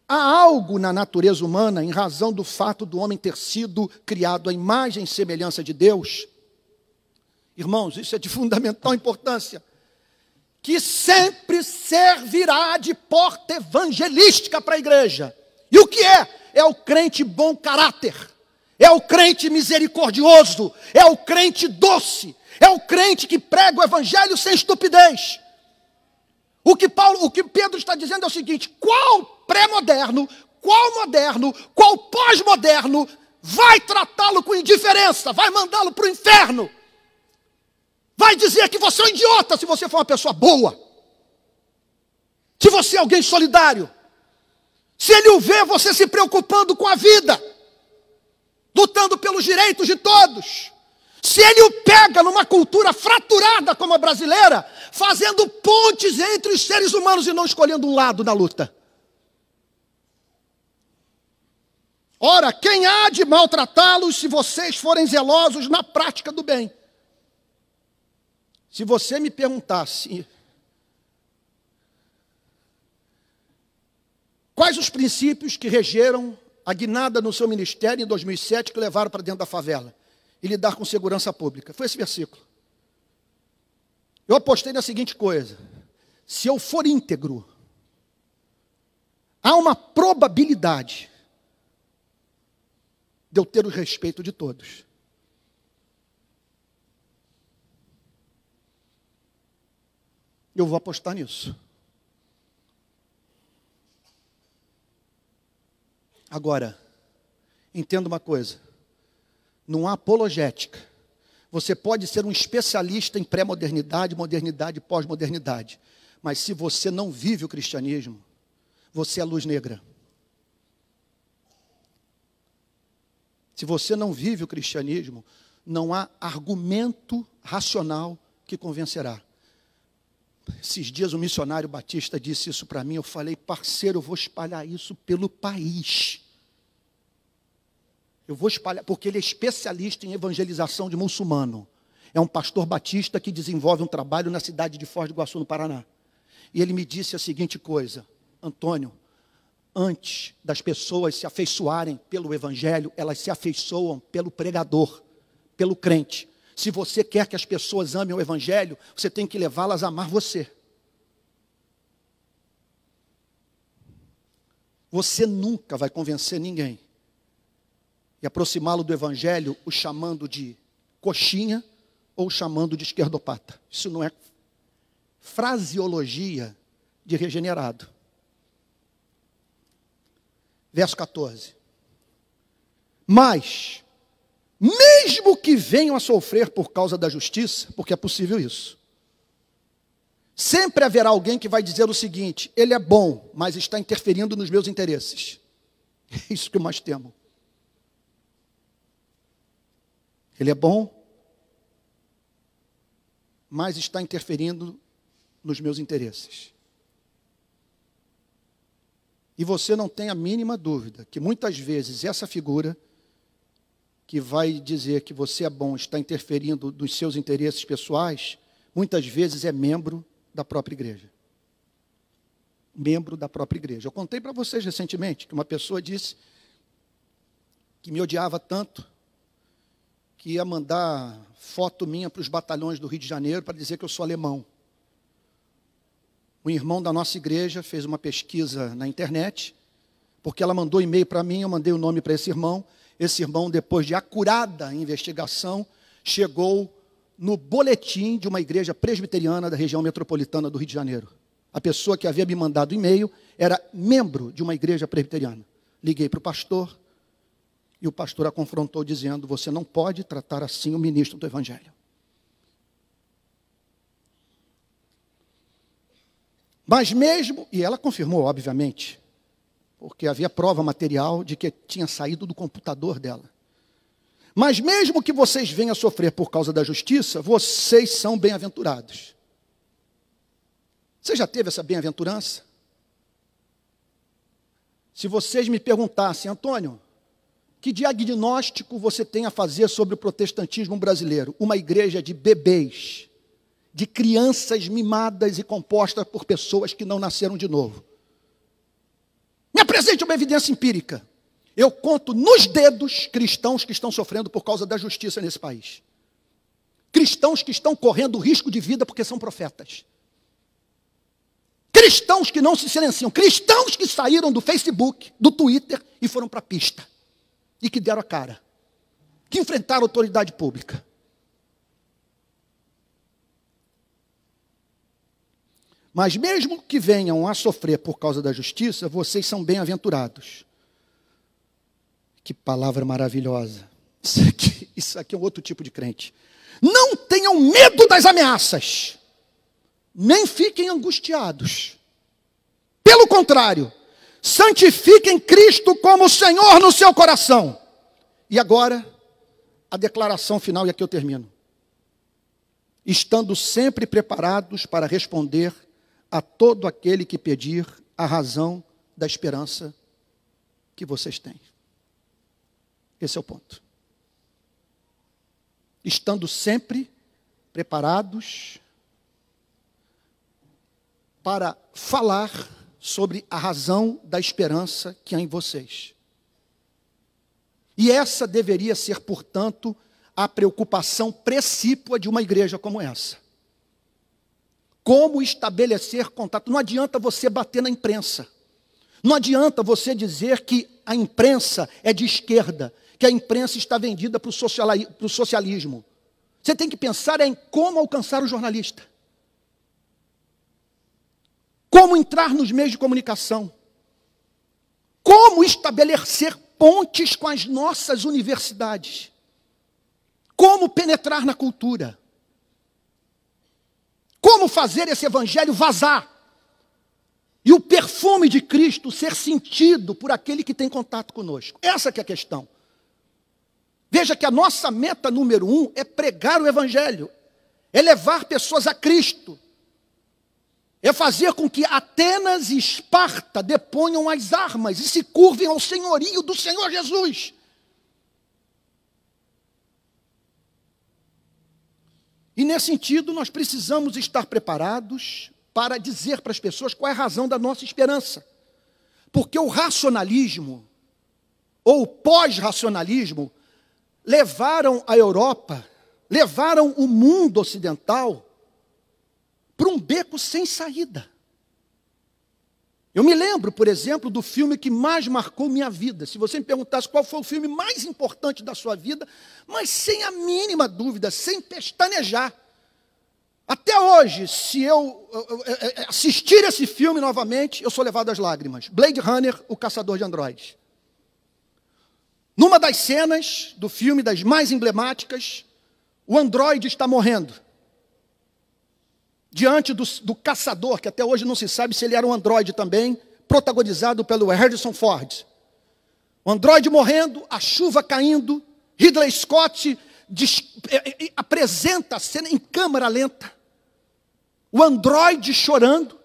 há algo na natureza humana, em razão do fato do homem ter sido criado à imagem e semelhança de Deus. Irmãos, isso é de fundamental importância, que sempre servirá de porta evangelística para a igreja. E o que é? É o crente bom caráter, é o crente misericordioso, é o crente doce, é o crente que prega o evangelho sem estupidez. O que Pedro está dizendo é o seguinte: qual pré-moderno, qual moderno, qual pós-moderno vai tratá-lo com indiferença, vai mandá-lo para o inferno? Vai dizer que você é um idiota se você for uma pessoa boa, se você é alguém solidário, se ele o vê você se preocupando com a vida, lutando pelos direitos de todos, se ele o pega numa cultura fraturada como a brasileira, fazendo pontes entre os seres humanos e não escolhendo um lado na luta. Ora, quem há de maltratá-los se vocês forem zelosos na prática do bem? Se você me perguntasse quais os princípios que regeram a guinada no seu ministério em 2007 que levaram para dentro da favela e lidar com segurança pública, foi esse versículo. Eu apostei na seguinte coisa: se eu for íntegro, há uma probabilidade de eu ter o respeito de todos. Eu vou apostar nisso. Agora, entenda uma coisa: não há apologética. Você pode ser um especialista em pré-modernidade, modernidade e pós-modernidade, mas se você não vive o cristianismo, você é luz negra. Se você não vive o cristianismo, não há argumento racional que convencerá. Esses dias um missionário batista disse isso para mim, eu falei: parceiro, eu vou espalhar isso pelo país. Eu vou espalhar, porque ele é especialista em evangelização de muçulmano. É um pastor batista que desenvolve um trabalho na cidade de Foz do Iguaçu, no Paraná. E ele me disse a seguinte coisa: Antônio, antes das pessoas se afeiçoarem pelo evangelho, elas se afeiçoam pelo pregador, pelo crente. Se você quer que as pessoas amem o evangelho, você tem que levá-las a amar você. Você nunca vai convencer ninguém e aproximá-lo do evangelho, o chamando de coxinha ou chamando de esquerdopata. Isso não é fraseologia de regenerado. Verso 14. Mas, mesmo que venham a sofrer por causa da justiça, porque é possível isso, sempre haverá alguém que vai dizer o seguinte: ele é bom, mas está interferindo nos meus interesses. É isso que eu mais temo. Ele é bom, mas está interferindo nos meus interesses. E você não tem a mínima dúvida que muitas vezes essa figura que vai dizer que você é bom, está interferindo nos seus interesses pessoais, muitas vezes é membro da própria igreja. Membro da própria igreja. Eu contei para vocês recentemente que uma pessoa disse que me odiava tanto que ia mandar foto minha para os batalhões do Rio de Janeiro para dizer que eu sou alemão. Um irmão da nossa igreja fez uma pesquisa na internet, porque ela mandou e-mail para mim, eu mandei o nome para esse irmão. Esse irmão, depois de acurada investigação, chegou no boletim de uma igreja presbiteriana da região metropolitana do Rio de Janeiro. A pessoa que havia me mandado e-mail era membro de uma igreja presbiteriana. Liguei para o pastor, e o pastor a confrontou dizendo: você não pode tratar assim o ministro do evangelho. Mas mesmo, e ela confirmou, obviamente, porque havia prova material de que tinha saído do computador dela. Mas mesmo que vocês venham a sofrer por causa da justiça, vocês são bem-aventurados. Você já teve essa bem-aventurança? Se vocês me perguntassem: Antônio, que diagnóstico você tem a fazer sobre o protestantismo brasileiro? Uma igreja de bebês, de crianças mimadas e composta por pessoas que não nasceram de novo. Me apresente uma evidência empírica. Eu conto nos dedos cristãos que estão sofrendo por causa da justiça nesse país. Cristãos que estão correndo risco de vida porque são profetas. Cristãos que não se silenciam. Cristãos que saíram do Facebook, do Twitter e foram para a pista. E que deram a cara. Que enfrentaram a autoridade pública. Mas mesmo que venham a sofrer por causa da justiça, vocês são bem-aventurados. Que palavra maravilhosa. Isso aqui é um outro tipo de crente. Não tenham medo das ameaças, nem fiquem angustiados. Pelo contrário, santifiquem Cristo como Senhor no seu coração. E agora, a declaração final, e aqui eu termino. Estando sempre preparados para responder a todo aquele que pedir a razão da esperança que vocês têm. Esse é o ponto. Estando sempre preparados para falar sobre a razão da esperança que há em vocês. E essa deveria ser, portanto, a preocupação precípua de uma igreja como essa. Como estabelecer contato? Não adianta você bater na imprensa. Não adianta você dizer que a imprensa é de esquerda, que a imprensa está vendida para o socialismo. Você tem que pensar em como alcançar o jornalista. Como entrar nos meios de comunicação. Como estabelecer pontes com as nossas universidades. Como penetrar na cultura. Como fazer esse evangelho vazar. E o perfume de Cristo ser sentido por aquele que tem contato conosco. Essa que é a questão. Veja que a nossa meta número 1 é pregar o evangelho. É levar pessoas a Cristo. É fazer com que Atenas e Esparta deponham as armas e se curvem ao senhorio do Senhor Jesus. E nesse sentido, nós precisamos estar preparados para dizer para as pessoas qual é a razão da nossa esperança. Porque o racionalismo, ou o pós-racionalismo, levaram a Europa, levaram o mundo ocidental para um beco sem saída. Eu me lembro, por exemplo, do filme que mais marcou minha vida. Se você me perguntasse qual foi o filme mais importante da sua vida, mas sem a mínima dúvida, sem pestanejar. Até hoje, se eu assistir esse filme novamente, eu sou levado às lágrimas. Blade Runner, o caçador de androides. Numa das cenas do filme, das mais emblemáticas, o androide está morrendo. Diante do caçador, que até hoje não se sabe se ele era um androide também, protagonizado pelo Harrison Ford. O androide morrendo, a chuva caindo, Ridley Scott apresenta a cena em câmera lenta. O androide chorando,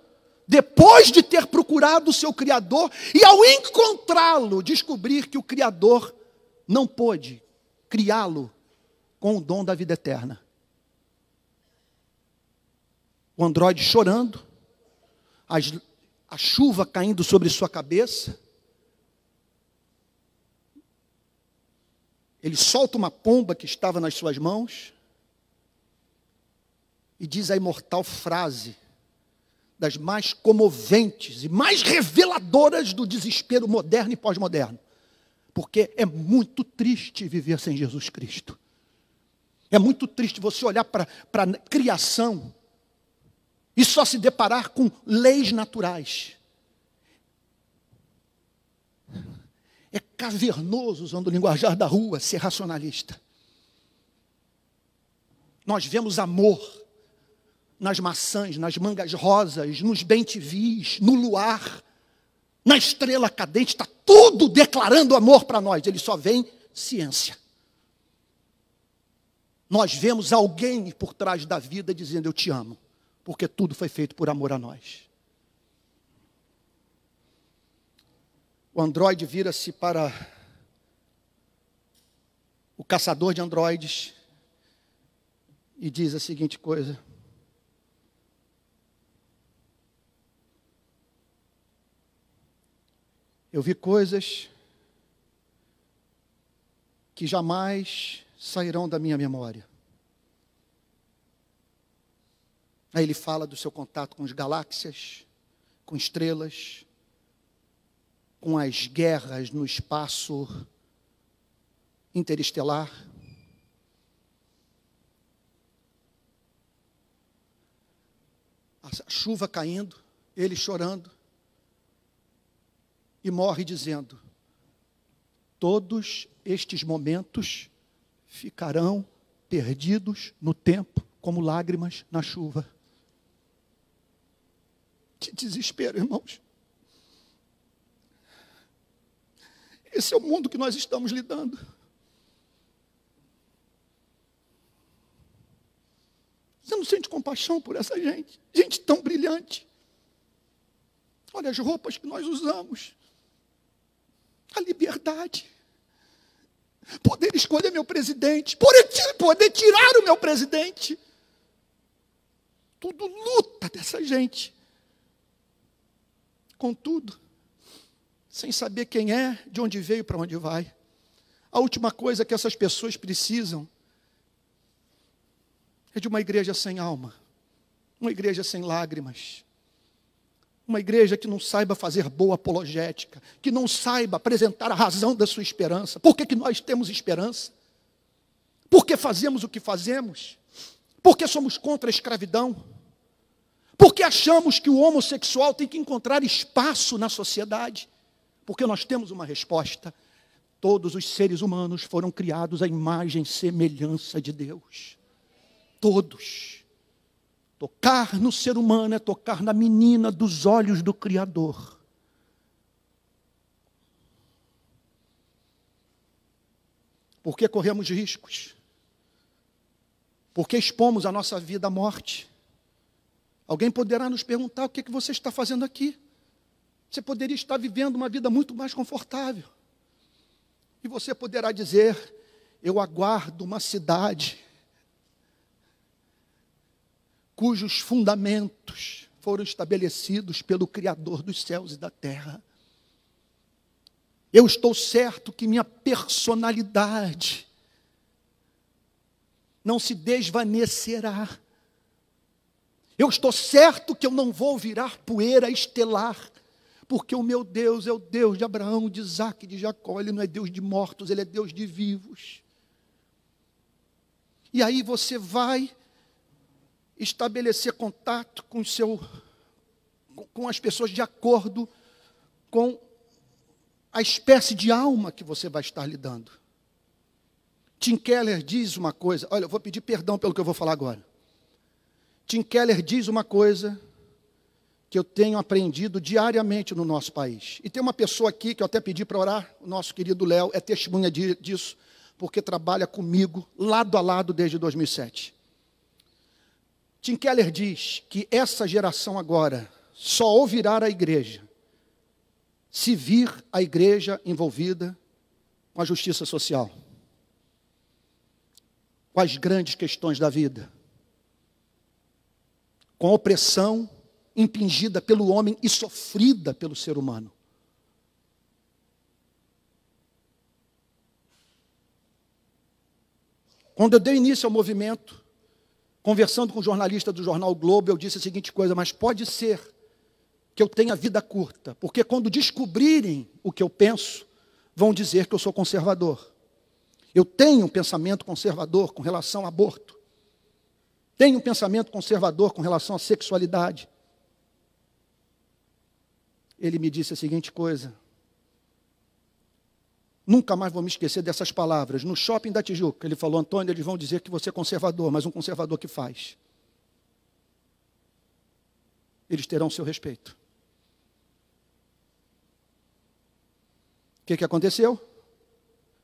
depois de ter procurado o seu Criador, e ao encontrá-lo, descobrir que o Criador não pôde criá-lo com o dom da vida eterna. O androide chorando, a chuva caindo sobre sua cabeça. Ele solta uma pomba que estava nas suas mãos e diz a imortal frase, das mais comoventes e mais reveladoras do desespero moderno e pós-moderno. Porque é muito triste viver sem Jesus Cristo. É muito triste você olhar para a criação e só se deparar com leis naturais. É cavernoso, usando o linguajar da rua, ser racionalista. Nós vemos amor nas maçãs, nas mangas rosas, nos bem-te-vis, no luar, na estrela cadente, está tudo declarando amor para nós. Ele só vem ciência. Nós vemos alguém por trás da vida dizendo, eu te amo. Porque tudo foi feito por amor a nós. O androide vira-se para o caçador de androides e diz a seguinte coisa: eu vi coisas que jamais sairão da minha memória. Aí ele fala do seu contato com as galáxias, com estrelas, com as guerras no espaço interestelar. A chuva caindo, ele chorando, e morre dizendo, todos estes momentos ficarão perdidos no tempo, como lágrimas na chuva. Que desespero, irmãos. Esse é o mundo que nós estamos lidando. Você não sente compaixão por essa gente? Gente tão brilhante. Olha as roupas que nós usamos. A liberdade. Poder escolher meu presidente. Poder tirar o meu presidente. Tudo luta dessa gente. Contudo, sem saber quem é, de onde veio, para onde vai. A última coisa que essas pessoas precisam é de uma igreja sem alma, uma igreja sem lágrimas, uma igreja que não saiba fazer boa apologética, que não saiba apresentar a razão da sua esperança. Por que nós temos esperança? Por que fazemos o que fazemos? Por que somos contra a escravidão? Porque achamos que o homossexual tem que encontrar espaço na sociedade? Porque nós temos uma resposta. Todos os seres humanos foram criados à imagem e semelhança de Deus. Todos. Tocar no ser humano é tocar na menina dos olhos do Criador. Por que corremos riscos? Por que expomos a nossa vida à morte? Alguém poderá nos perguntar, o que você está fazendo aqui? Você poderia estar vivendo uma vida muito mais confortável. E você poderá dizer, eu aguardo uma cidade cujos fundamentos foram estabelecidos pelo Criador dos céus e da terra. Eu estou certo que minha personalidade não se desvanecerá. Eu estou certo que eu não vou virar poeira estelar, porque o meu Deus é o Deus de Abraão, de Isaque, de Jacó. Ele não é Deus de mortos, Ele é Deus de vivos. E aí você vai estabelecer contato com as pessoas de acordo com a espécie de alma que você vai estar lidando. Tim Keller diz uma coisa, olha, eu vou pedir perdão pelo que eu vou falar agora. Tim Keller diz uma coisa que eu tenho aprendido diariamente no nosso país. E tem uma pessoa aqui que eu até pedi para orar, o nosso querido Léo, é testemunha disso, porque trabalha comigo, lado a lado, desde 2007. Tim Keller diz que essa geração agora só ouvirá a igreja se vir a igreja envolvida com a justiça social, com as grandes questões da vida, com a opressão impingida pelo homem e sofrida pelo ser humano. Quando eu dei início ao movimento, conversando com um jornalista do jornal o Globo, eu disse a seguinte coisa: mas pode ser que eu tenha vida curta, porque quando descobrirem o que eu penso, vão dizer que eu sou conservador. Eu tenho um pensamento conservador com relação ao aborto. Tenho um pensamento conservador com relação à sexualidade. Ele me disse a seguinte coisa: nunca mais vou me esquecer dessas palavras. No shopping da Tijuca, ele falou: Antônio, eles vão dizer que você é conservador, mas um conservador que faz. Eles terão seu respeito. O que aconteceu?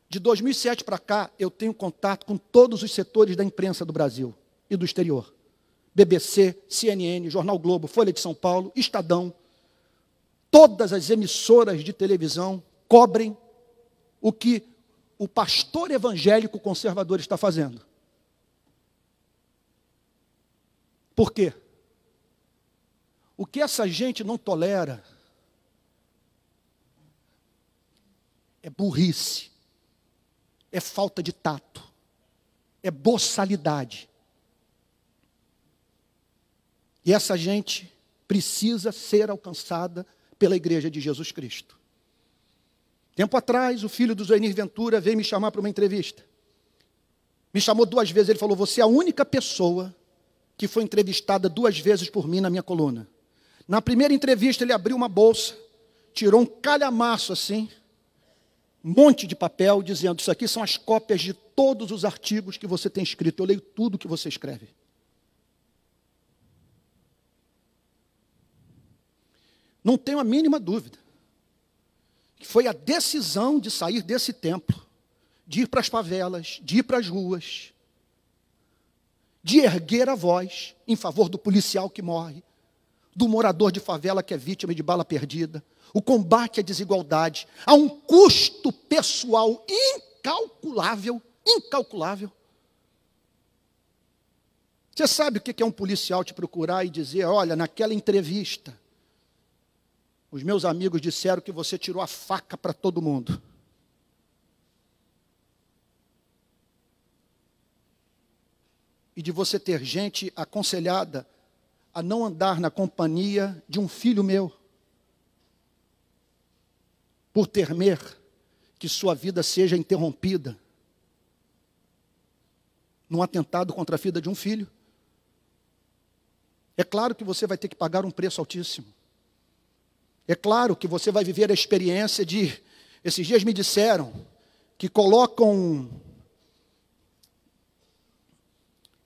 De 2007 para cá, eu tenho contato com todos os setores da imprensa do Brasil e do exterior. BBC, CNN, Jornal Globo, Folha de São Paulo, Estadão. Todas as emissoras de televisão cobrem o que o pastor evangélico conservador está fazendo. Por quê? O que essa gente não tolera é burrice, é falta de tato, é boçalidade. E essa gente precisa ser alcançada pela Igreja de Jesus Cristo. Tempo atrás, o filho do Zoenir Ventura veio me chamar para uma entrevista. Me chamou 2 vezes, ele falou: você é a única pessoa que foi entrevistada 2 vezes por mim na minha coluna. Na primeira entrevista, ele abriu uma bolsa, tirou um calhamaço assim, um monte de papel, dizendo: isso aqui são as cópias de todos os artigos que você tem escrito. Eu leio tudo que você escreve. Não tenho a mínima dúvida que foi a decisão de sair desse templo, de ir para as favelas, de ir para as ruas, de erguer a voz em favor do policial que morre, do morador de favela que é vítima de bala perdida, o combate à desigualdade, a um custo pessoal incalculável. Você sabe o que é um policial te procurar e dizer: olha, naquela entrevista, os meus amigos disseram que você tirou a faca para todo mundo. E de você ter gente aconselhada a não andar na companhia de um filho meu, por temer que sua vida seja interrompida num atentado contra a vida de um filho. É claro que você vai ter que pagar um preço altíssimo. É claro que você vai viver a experiência de... Esses dias me disseram que colocam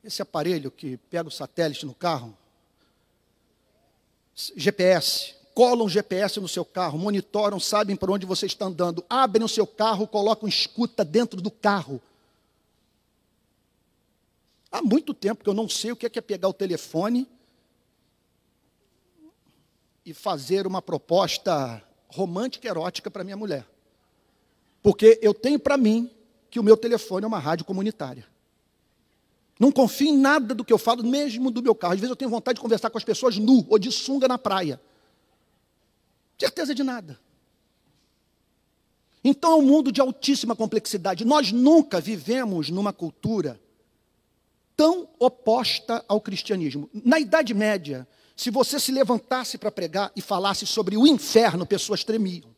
esse aparelho que pega o satélite no carro, GPS, colam GPS no seu carro, monitoram, sabem para onde você está andando, abrem o seu carro, colocam escuta dentro do carro. Há muito tempo que eu não sei o que é pegar o telefone e fazer uma proposta romântica, erótica para minha mulher. Porque eu tenho para mim que o meu telefone é uma rádio comunitária. Não confio em nada do que eu falo, mesmo do meu carro. Às vezes eu tenho vontade de conversar com as pessoas nu ou de sunga na praia. Certeza de nada. Então é um mundo de altíssima complexidade. Nós nunca vivemos numa cultura tão oposta ao cristianismo. Na Idade Média, se você se levantasse para pregar e falasse sobre o inferno, pessoas tremiam.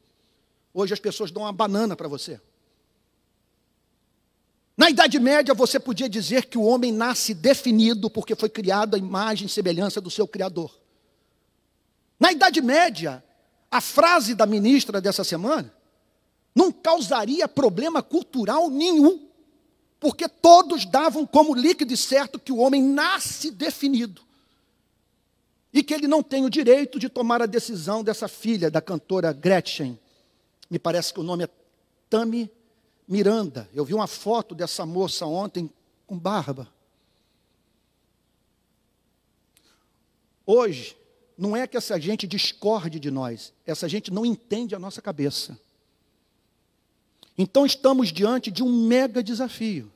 Hoje as pessoas dão uma banana para você. Na Idade Média, você podia dizer que o homem nasce definido porque foi criado à imagem e semelhança do seu Criador. Na Idade Média, a frase da ministra dessa semana não causaria problema cultural nenhum, porque todos davam como líquido e certo que o homem nasce definido e que ele não tem o direito de tomar a decisão dessa filha da cantora Gretchen. Me parece que o nome é Tami Miranda. Eu vi uma foto dessa moça ontem com barba. Hoje, não é que essa gente discorde de nós, essa gente não entende a nossa cabeça. Então estamos diante de um mega desafio.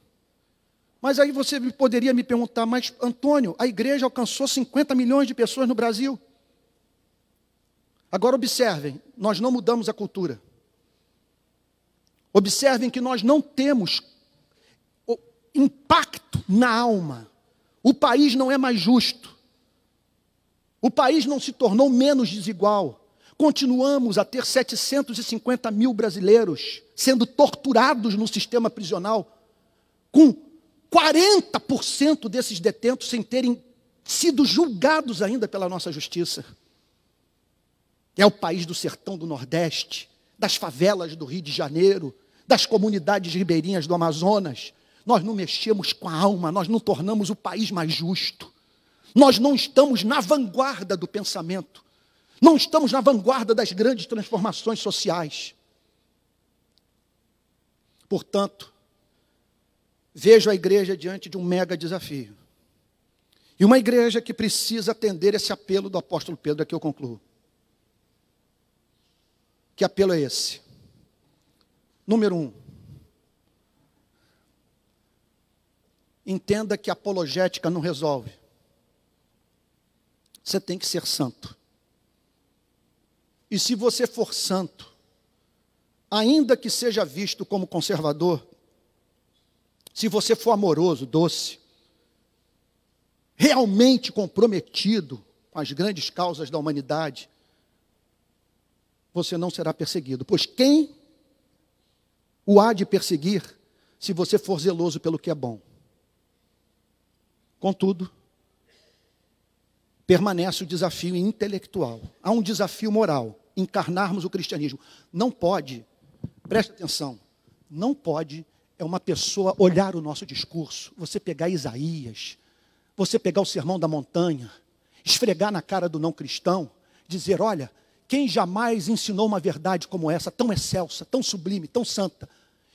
Mas aí você poderia me perguntar, mas Antônio, a igreja alcançou 50 milhões de pessoas no Brasil. Agora observem, nós não mudamos a cultura. Observem que nós não temos impacto na alma. O país não é mais justo. O país não se tornou menos desigual. Continuamos a ter 750 mil brasileiros sendo torturados no sistema prisional, com 40% desses detentos sem terem sido julgados ainda pela nossa justiça. É o país do sertão do Nordeste, das favelas do Rio de Janeiro, das comunidades ribeirinhas do Amazonas. Nós não mexemos com a alma, nós não tornamos o país mais justo. Nós não estamos na vanguarda do pensamento. Não estamos na vanguarda das grandes transformações sociais. Portanto, vejo a igreja diante de um mega desafio. E uma igreja que precisa atender esse apelo do apóstolo Pedro, aqui eu concluo. Que apelo é esse? Número 1. Entenda que apologética não resolve. Você tem que ser santo. E se você for santo, ainda que seja visto como conservador, se você for amoroso, doce, realmente comprometido com as grandes causas da humanidade, você não será perseguido. Pois quem o há de perseguir se você for zeloso pelo que é bom? Contudo, permanece o desafio intelectual. Há um desafio moral, encarnarmos o cristianismo. Não pode, preste atenção, não pode uma pessoa olhar o nosso discurso, você pegar Isaías, você pegar o Sermão da Montanha, esfregar na cara do não cristão, dizer, olha, quem jamais ensinou uma verdade como essa, tão excelsa, tão sublime, tão santa,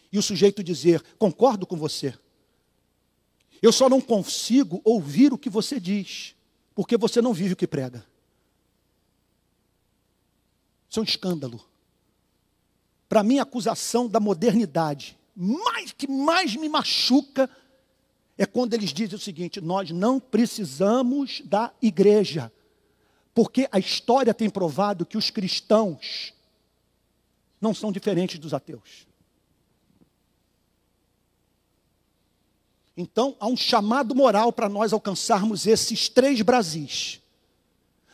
e o sujeito dizer, concordo com você, eu só não consigo ouvir o que você diz, porque você não vive o que prega. Isso é um escândalo. Para mim, a acusação da modernidade, que mais me machuca, é quando eles dizem o seguinte, nós não precisamos da igreja, porque a história tem provado que os cristãos não são diferentes dos ateus. Então, há um chamado moral para nós alcançarmos esses 3 Brasis.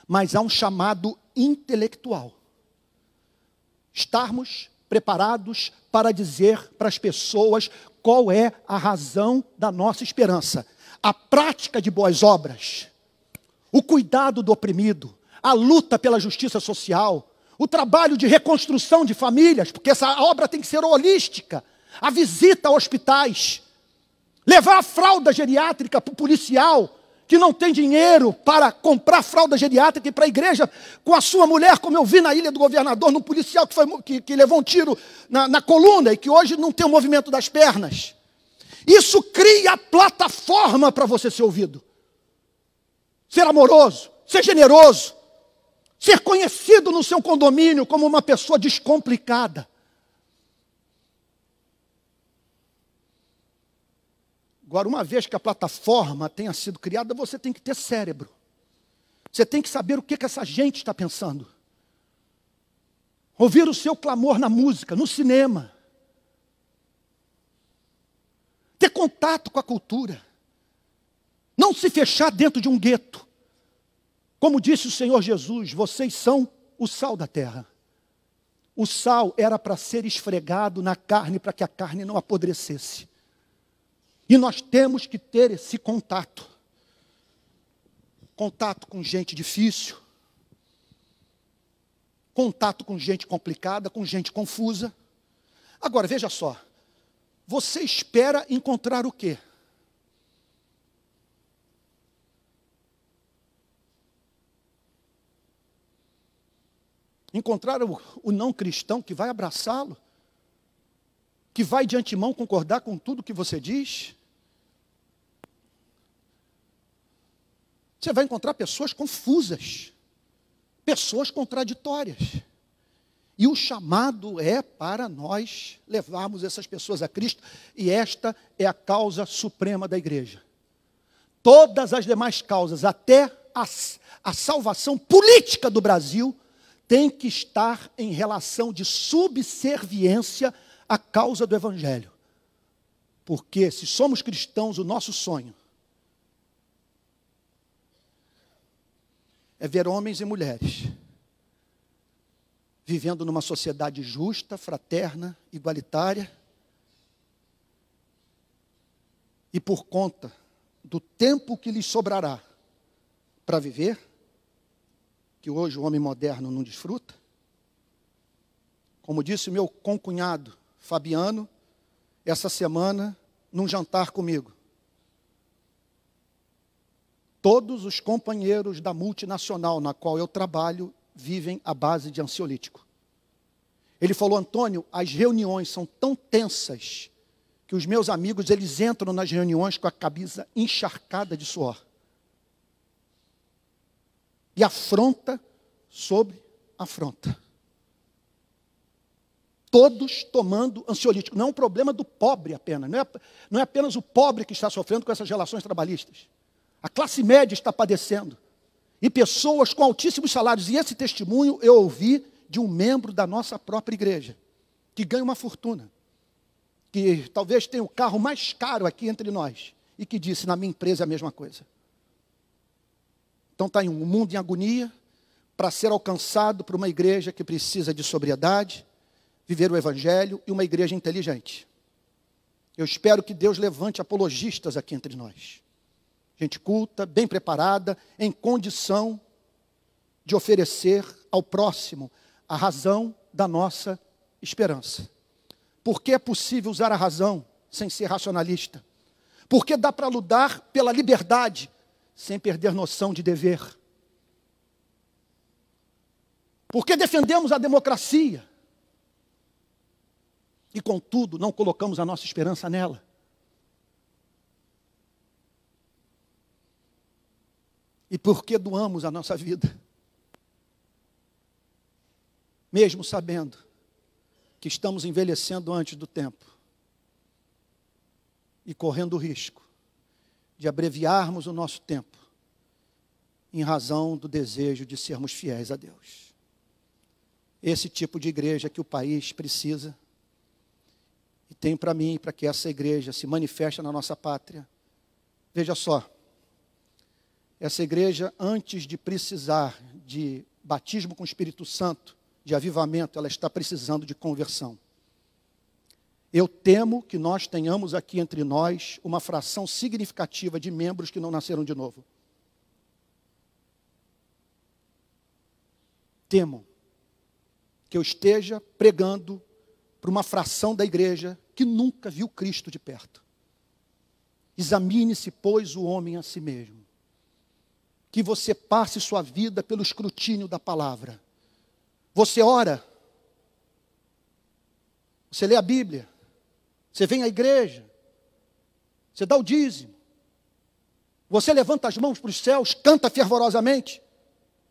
Mas há um chamado intelectual. Estarmos preparados para dizer para as pessoas qual é a razão da nossa esperança. A prática de boas obras, o cuidado do oprimido, a luta pela justiça social, o trabalho de reconstrução de famílias, porque essa obra tem que ser holística, a visita a hospitais, levar a fralda geriátrica para o policial, que não tem dinheiro para comprar fralda geriátrica e para a igreja com a sua mulher, como eu vi na Ilha do Governador, num policial que levou um tiro na coluna e que hoje não tem o movimento das pernas. Isso cria a plataforma para você ser ouvido. Ser amoroso, ser generoso, ser conhecido no seu condomínio como uma pessoa descomplicada. Agora, uma vez que a plataforma tenha sido criada, você tem que ter cérebro. Você tem que saber o que essa gente está pensando. Ouvir o seu clamor na música, no cinema. Ter contato com a cultura. Não se fechar dentro de um gueto. Como disse o Senhor Jesus, vocês são o sal da terra. O sal era para ser esfregado na carne, para que a carne não apodrecesse. E nós temos que ter esse contato. Contato com gente difícil. Contato com gente complicada, com gente confusa. Agora, veja só. Você espera encontrar o quê? Encontrar o não cristão que vai abraçá-lo? Que vai de antemão concordar com tudo que você diz? Você vai encontrar pessoas confusas, pessoas contraditórias. E o chamado é para nós levarmos essas pessoas a Cristo, e esta é a causa suprema da igreja. Todas as demais causas, até a salvação política do Brasil, tem que estar em relação de subserviência à causa do Evangelho. Porque se somos cristãos, o nosso sonho é ver homens e mulheres vivendo numa sociedade justa, fraterna, igualitária, e por conta do tempo que lhes sobrará para viver, que hoje o homem moderno não desfruta. Como disse o meu concunhado Fabiano, essa semana, num jantar comigo. Todos os companheiros da multinacional na qual eu trabalho vivem à base de ansiolítico. Ele falou: Antônio, as reuniões são tão tensas que os meus amigos, eles entram nas reuniões com a cabeça encharcada de suor. E afronta sobre afronta. Todos tomando ansiolítico. Não é um problema do pobre apenas. Não é apenas o pobre que está sofrendo com essas relações trabalhistas. A classe média está padecendo. E pessoas com altíssimos salários. E esse testemunho eu ouvi de um membro da nossa própria igreja, que ganha uma fortuna, que talvez tenha o carro mais caro aqui entre nós, e que disse: na minha empresa é a mesma coisa. Então está um mundo em agonia para ser alcançado por uma igreja que precisa de sobriedade, viver o Evangelho, e uma igreja inteligente. Eu espero que Deus levante apologistas aqui entre nós. Gente culta, bem preparada, em condição de oferecer ao próximo a razão da nossa esperança. Porque é possível usar a razão sem ser racionalista. Porque dá para lutar pela liberdade sem perder noção de dever. Porque defendemos a democracia e, contudo, não colocamos a nossa esperança nela. E porque doamos a nossa vida, mesmo sabendo que estamos envelhecendo antes do tempo e correndo o risco de abreviarmos o nosso tempo em razão do desejo de sermos fiéis a Deus. Esse tipo de igreja que o país precisa, e tem para mim, para que essa igreja se manifeste na nossa pátria. Veja só, essa igreja, antes de precisar de batismo com o Espírito Santo, de avivamento, ela está precisando de conversão. Eu temo que nós tenhamos aqui entre nós uma fração significativa de membros que não nasceram de novo. Temo que eu esteja pregando para uma fração da igreja que nunca viu Cristo de perto. Examine-se, pois, o homem a si mesmo. Que você passe sua vida pelo escrutínio da palavra. Você ora. Você lê a Bíblia. Você vem à igreja. Você dá o dízimo. Você levanta as mãos para os céus, canta fervorosamente.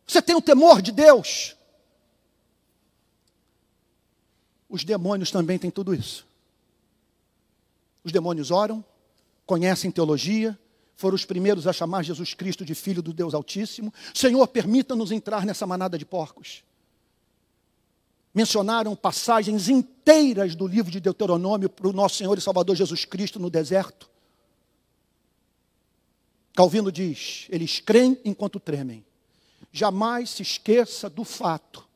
Você tem o temor de Deus. Os demônios também têm tudo isso. Os demônios oram, conhecem teologia, foram os primeiros a chamar Jesus Cristo de Filho do Deus Altíssimo. Senhor, permita-nos entrar nessa manada de porcos. Mencionaram passagens inteiras do livro de Deuteronômio para o nosso Senhor e Salvador Jesus Cristo no deserto. Calvino diz, eles creem enquanto tremem. Jamais se esqueça do fato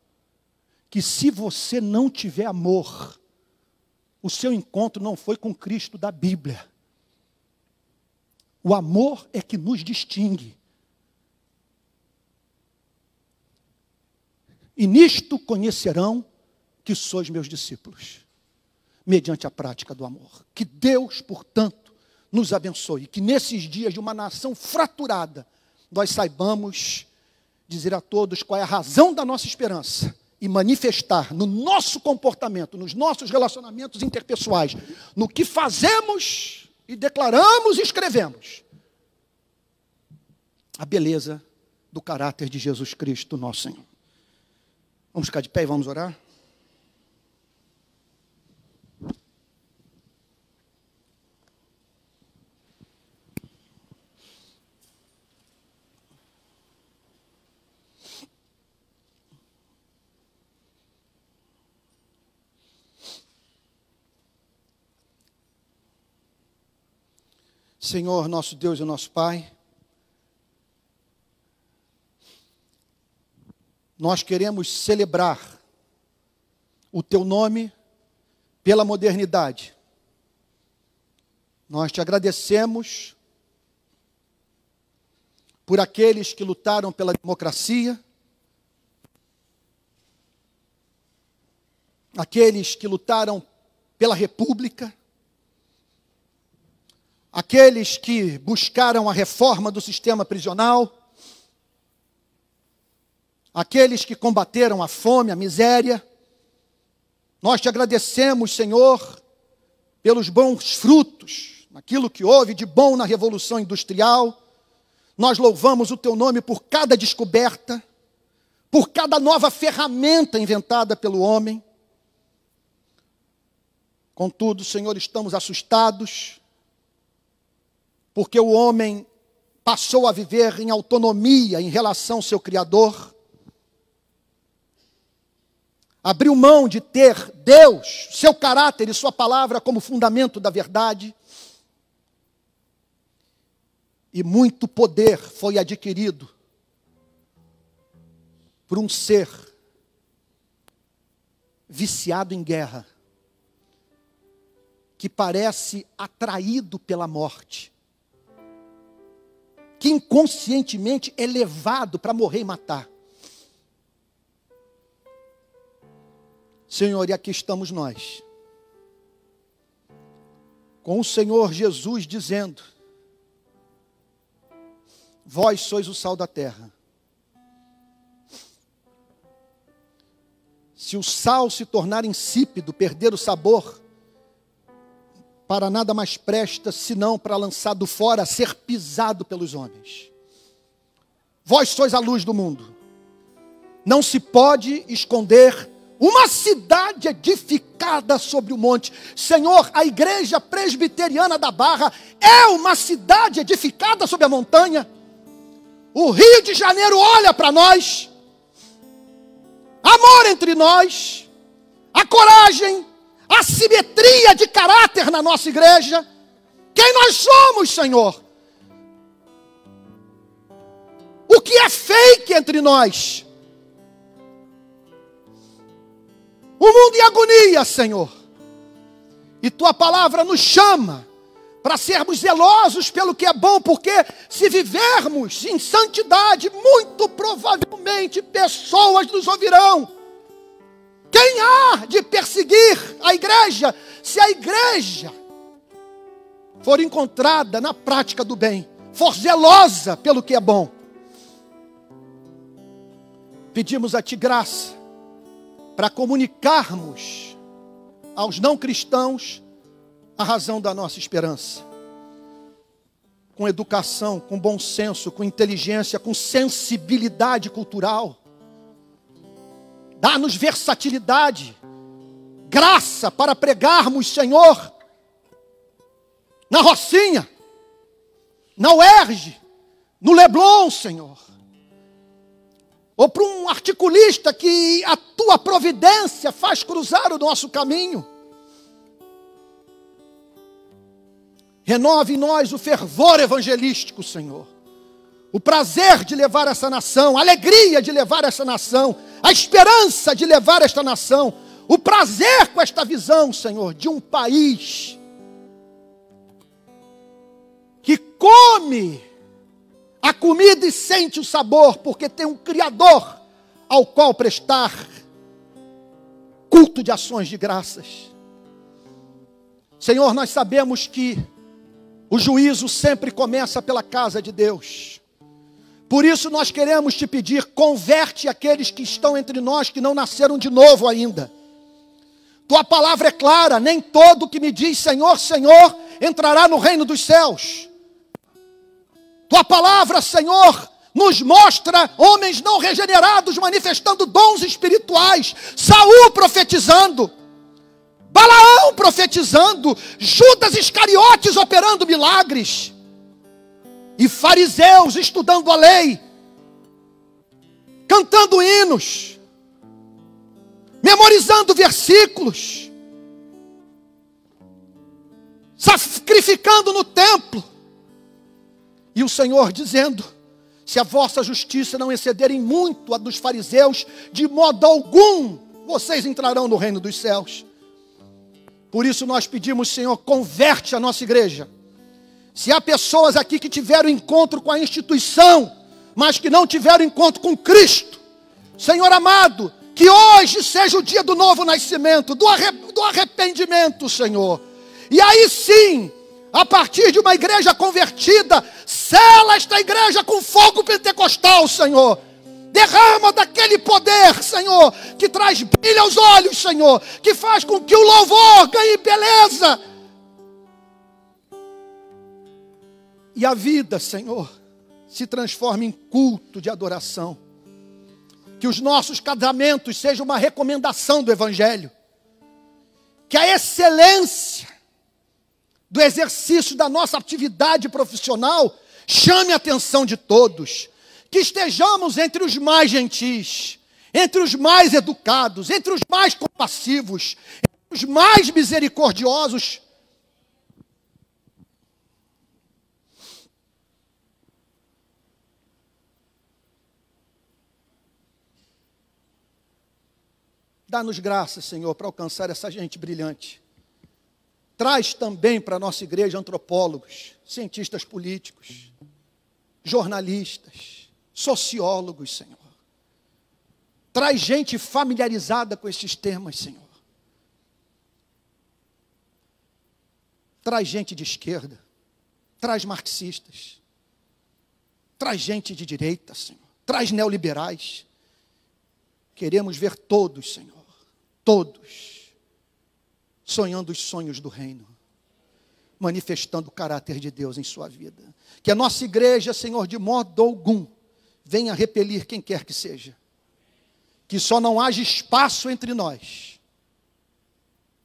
que se você não tiver amor, o seu encontro não foi com Cristo da Bíblia. O amor é que nos distingue. E nisto conhecerão que sois meus discípulos, mediante a prática do amor. Que Deus, portanto, nos abençoe. Que nesses dias de uma nação fraturada, nós saibamos dizer a todos qual é a razão da nossa esperança e manifestar no nosso comportamento, nos nossos relacionamentos interpessoais, no que fazemos e declaramos e escrevemos, a beleza do caráter de Jesus Cristo, nosso Senhor. Vamos ficar de pé e vamos orar? Senhor, nosso Deus e nosso Pai, nós queremos celebrar o Teu nome pela modernidade. Nós te agradecemos por aqueles que lutaram pela democracia, aqueles que lutaram pela república, aqueles que buscaram a reforma do sistema prisional, aqueles que combateram a fome, a miséria. Nós te agradecemos, Senhor, pelos bons frutos, aquilo que houve de bom na Revolução Industrial. Nós louvamos o Teu nome por cada descoberta, por cada nova ferramenta inventada pelo homem. Contudo, Senhor, estamos assustados, porque o homem passou a viver em autonomia em relação ao seu Criador. Abriu mão de ter Deus, seu caráter e sua palavra como fundamento da verdade. E muito poder foi adquirido por um ser viciado em guerra, que parece atraído pela morte, que inconscientemente é levado para morrer e matar. Senhor, e aqui estamos nós, com o Senhor Jesus dizendo: vós sois o sal da terra. Se o sal se tornar insípido, perder o sabor, para nada mais presta, senão para lançado fora, ser pisado pelos homens. Vós sois a luz do mundo. Não se pode esconder uma cidade edificada sobre o monte. Senhor, a igreja presbiteriana da Barra é uma cidade edificada sobre a montanha. O Rio de Janeiro olha para nós. Amor entre nós, a coragem, a simetria de caráter na nossa igreja. Quem nós somos, Senhor? O que é fake entre nós? O mundo em agonia, Senhor. E Tua palavra nos chama para sermos zelosos pelo que é bom, porque se vivermos em santidade, muito provavelmente pessoas nos ouvirão. Quem há de perseguir a igreja, se a igreja for encontrada na prática do bem, for zelosa pelo que é bom? Pedimos a Ti graça para comunicarmos aos não cristãos a razão da nossa esperança. Com educação, com bom senso, com inteligência, com sensibilidade cultural. Dá-nos versatilidade, graça para pregarmos, Senhor, na Rocinha, na UERJ, no Leblon, Senhor. Ou para um articulista que a Tua providência faz cruzar o nosso caminho. Renove em nós o fervor evangelístico, Senhor. O prazer de levar essa nação, a alegria de levar essa nação, a esperança de levar esta nação, o prazer com esta visão, Senhor, de um país que come a comida e sente o sabor, porque tem um Criador ao qual prestar culto de ações de graças. Senhor, nós sabemos que o juízo sempre começa pela casa de Deus. Por isso nós queremos te pedir, converte aqueles que estão entre nós, que não nasceram de novo ainda. Tua palavra é clara, nem todo que me diz Senhor, Senhor, entrará no reino dos céus. Tua palavra, Senhor, nos mostra homens não regenerados manifestando dons espirituais. Saul profetizando, Balaão profetizando, Judas Iscariotes operando milagres, e fariseus estudando a lei, cantando hinos, memorizando versículos, sacrificando no templo. E o Senhor dizendo: se a vossa justiça não excederem muito a dos fariseus, de modo algum vocês entrarão no reino dos céus. Por isso nós pedimos, Senhor, converte a nossa igreja. Se há pessoas aqui que tiveram encontro com a instituição, mas que não tiveram encontro com Cristo, Senhor amado, que hoje seja o dia do novo nascimento, do arrependimento, Senhor. E aí sim, a partir de uma igreja convertida, sela esta igreja com fogo pentecostal, Senhor. Derrama daquele poder, Senhor, que traz brilho aos olhos, Senhor, que faz com que o louvor ganhe beleza. E a vida, Senhor, se transforme em culto de adoração. Que os nossos casamentos sejam uma recomendação do Evangelho. Que a excelência do exercício da nossa atividade profissional chame a atenção de todos. Que estejamos entre os mais gentis, entre os mais educados, entre os mais compassivos, entre os mais misericordiosos. Dá-nos graça, Senhor, para alcançar essa gente brilhante. Traz também para a nossa igreja antropólogos, cientistas políticos, jornalistas, sociólogos, Senhor. Traz gente familiarizada com esses temas, Senhor. Traz gente de esquerda, traz marxistas, traz gente de direita, Senhor. Traz neoliberais. Queremos ver todos, Senhor, todos, sonhando os sonhos do reino, manifestando o caráter de Deus em sua vida. Que a nossa igreja, Senhor, de modo algum, venha repelir quem quer que seja. Que só não haja espaço entre nós,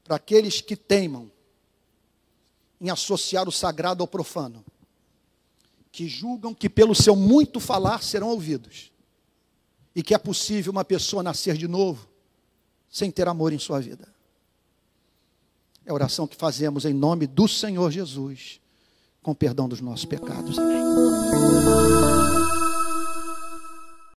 para aqueles que teimam em associar o sagrado ao profano, que julgam que pelo seu muito falar serão ouvidos, e que é possível uma pessoa nascer de novo, sem ter amor em sua vida. É a oração que fazemos em nome do Senhor Jesus, com perdão dos nossos pecados. Amém.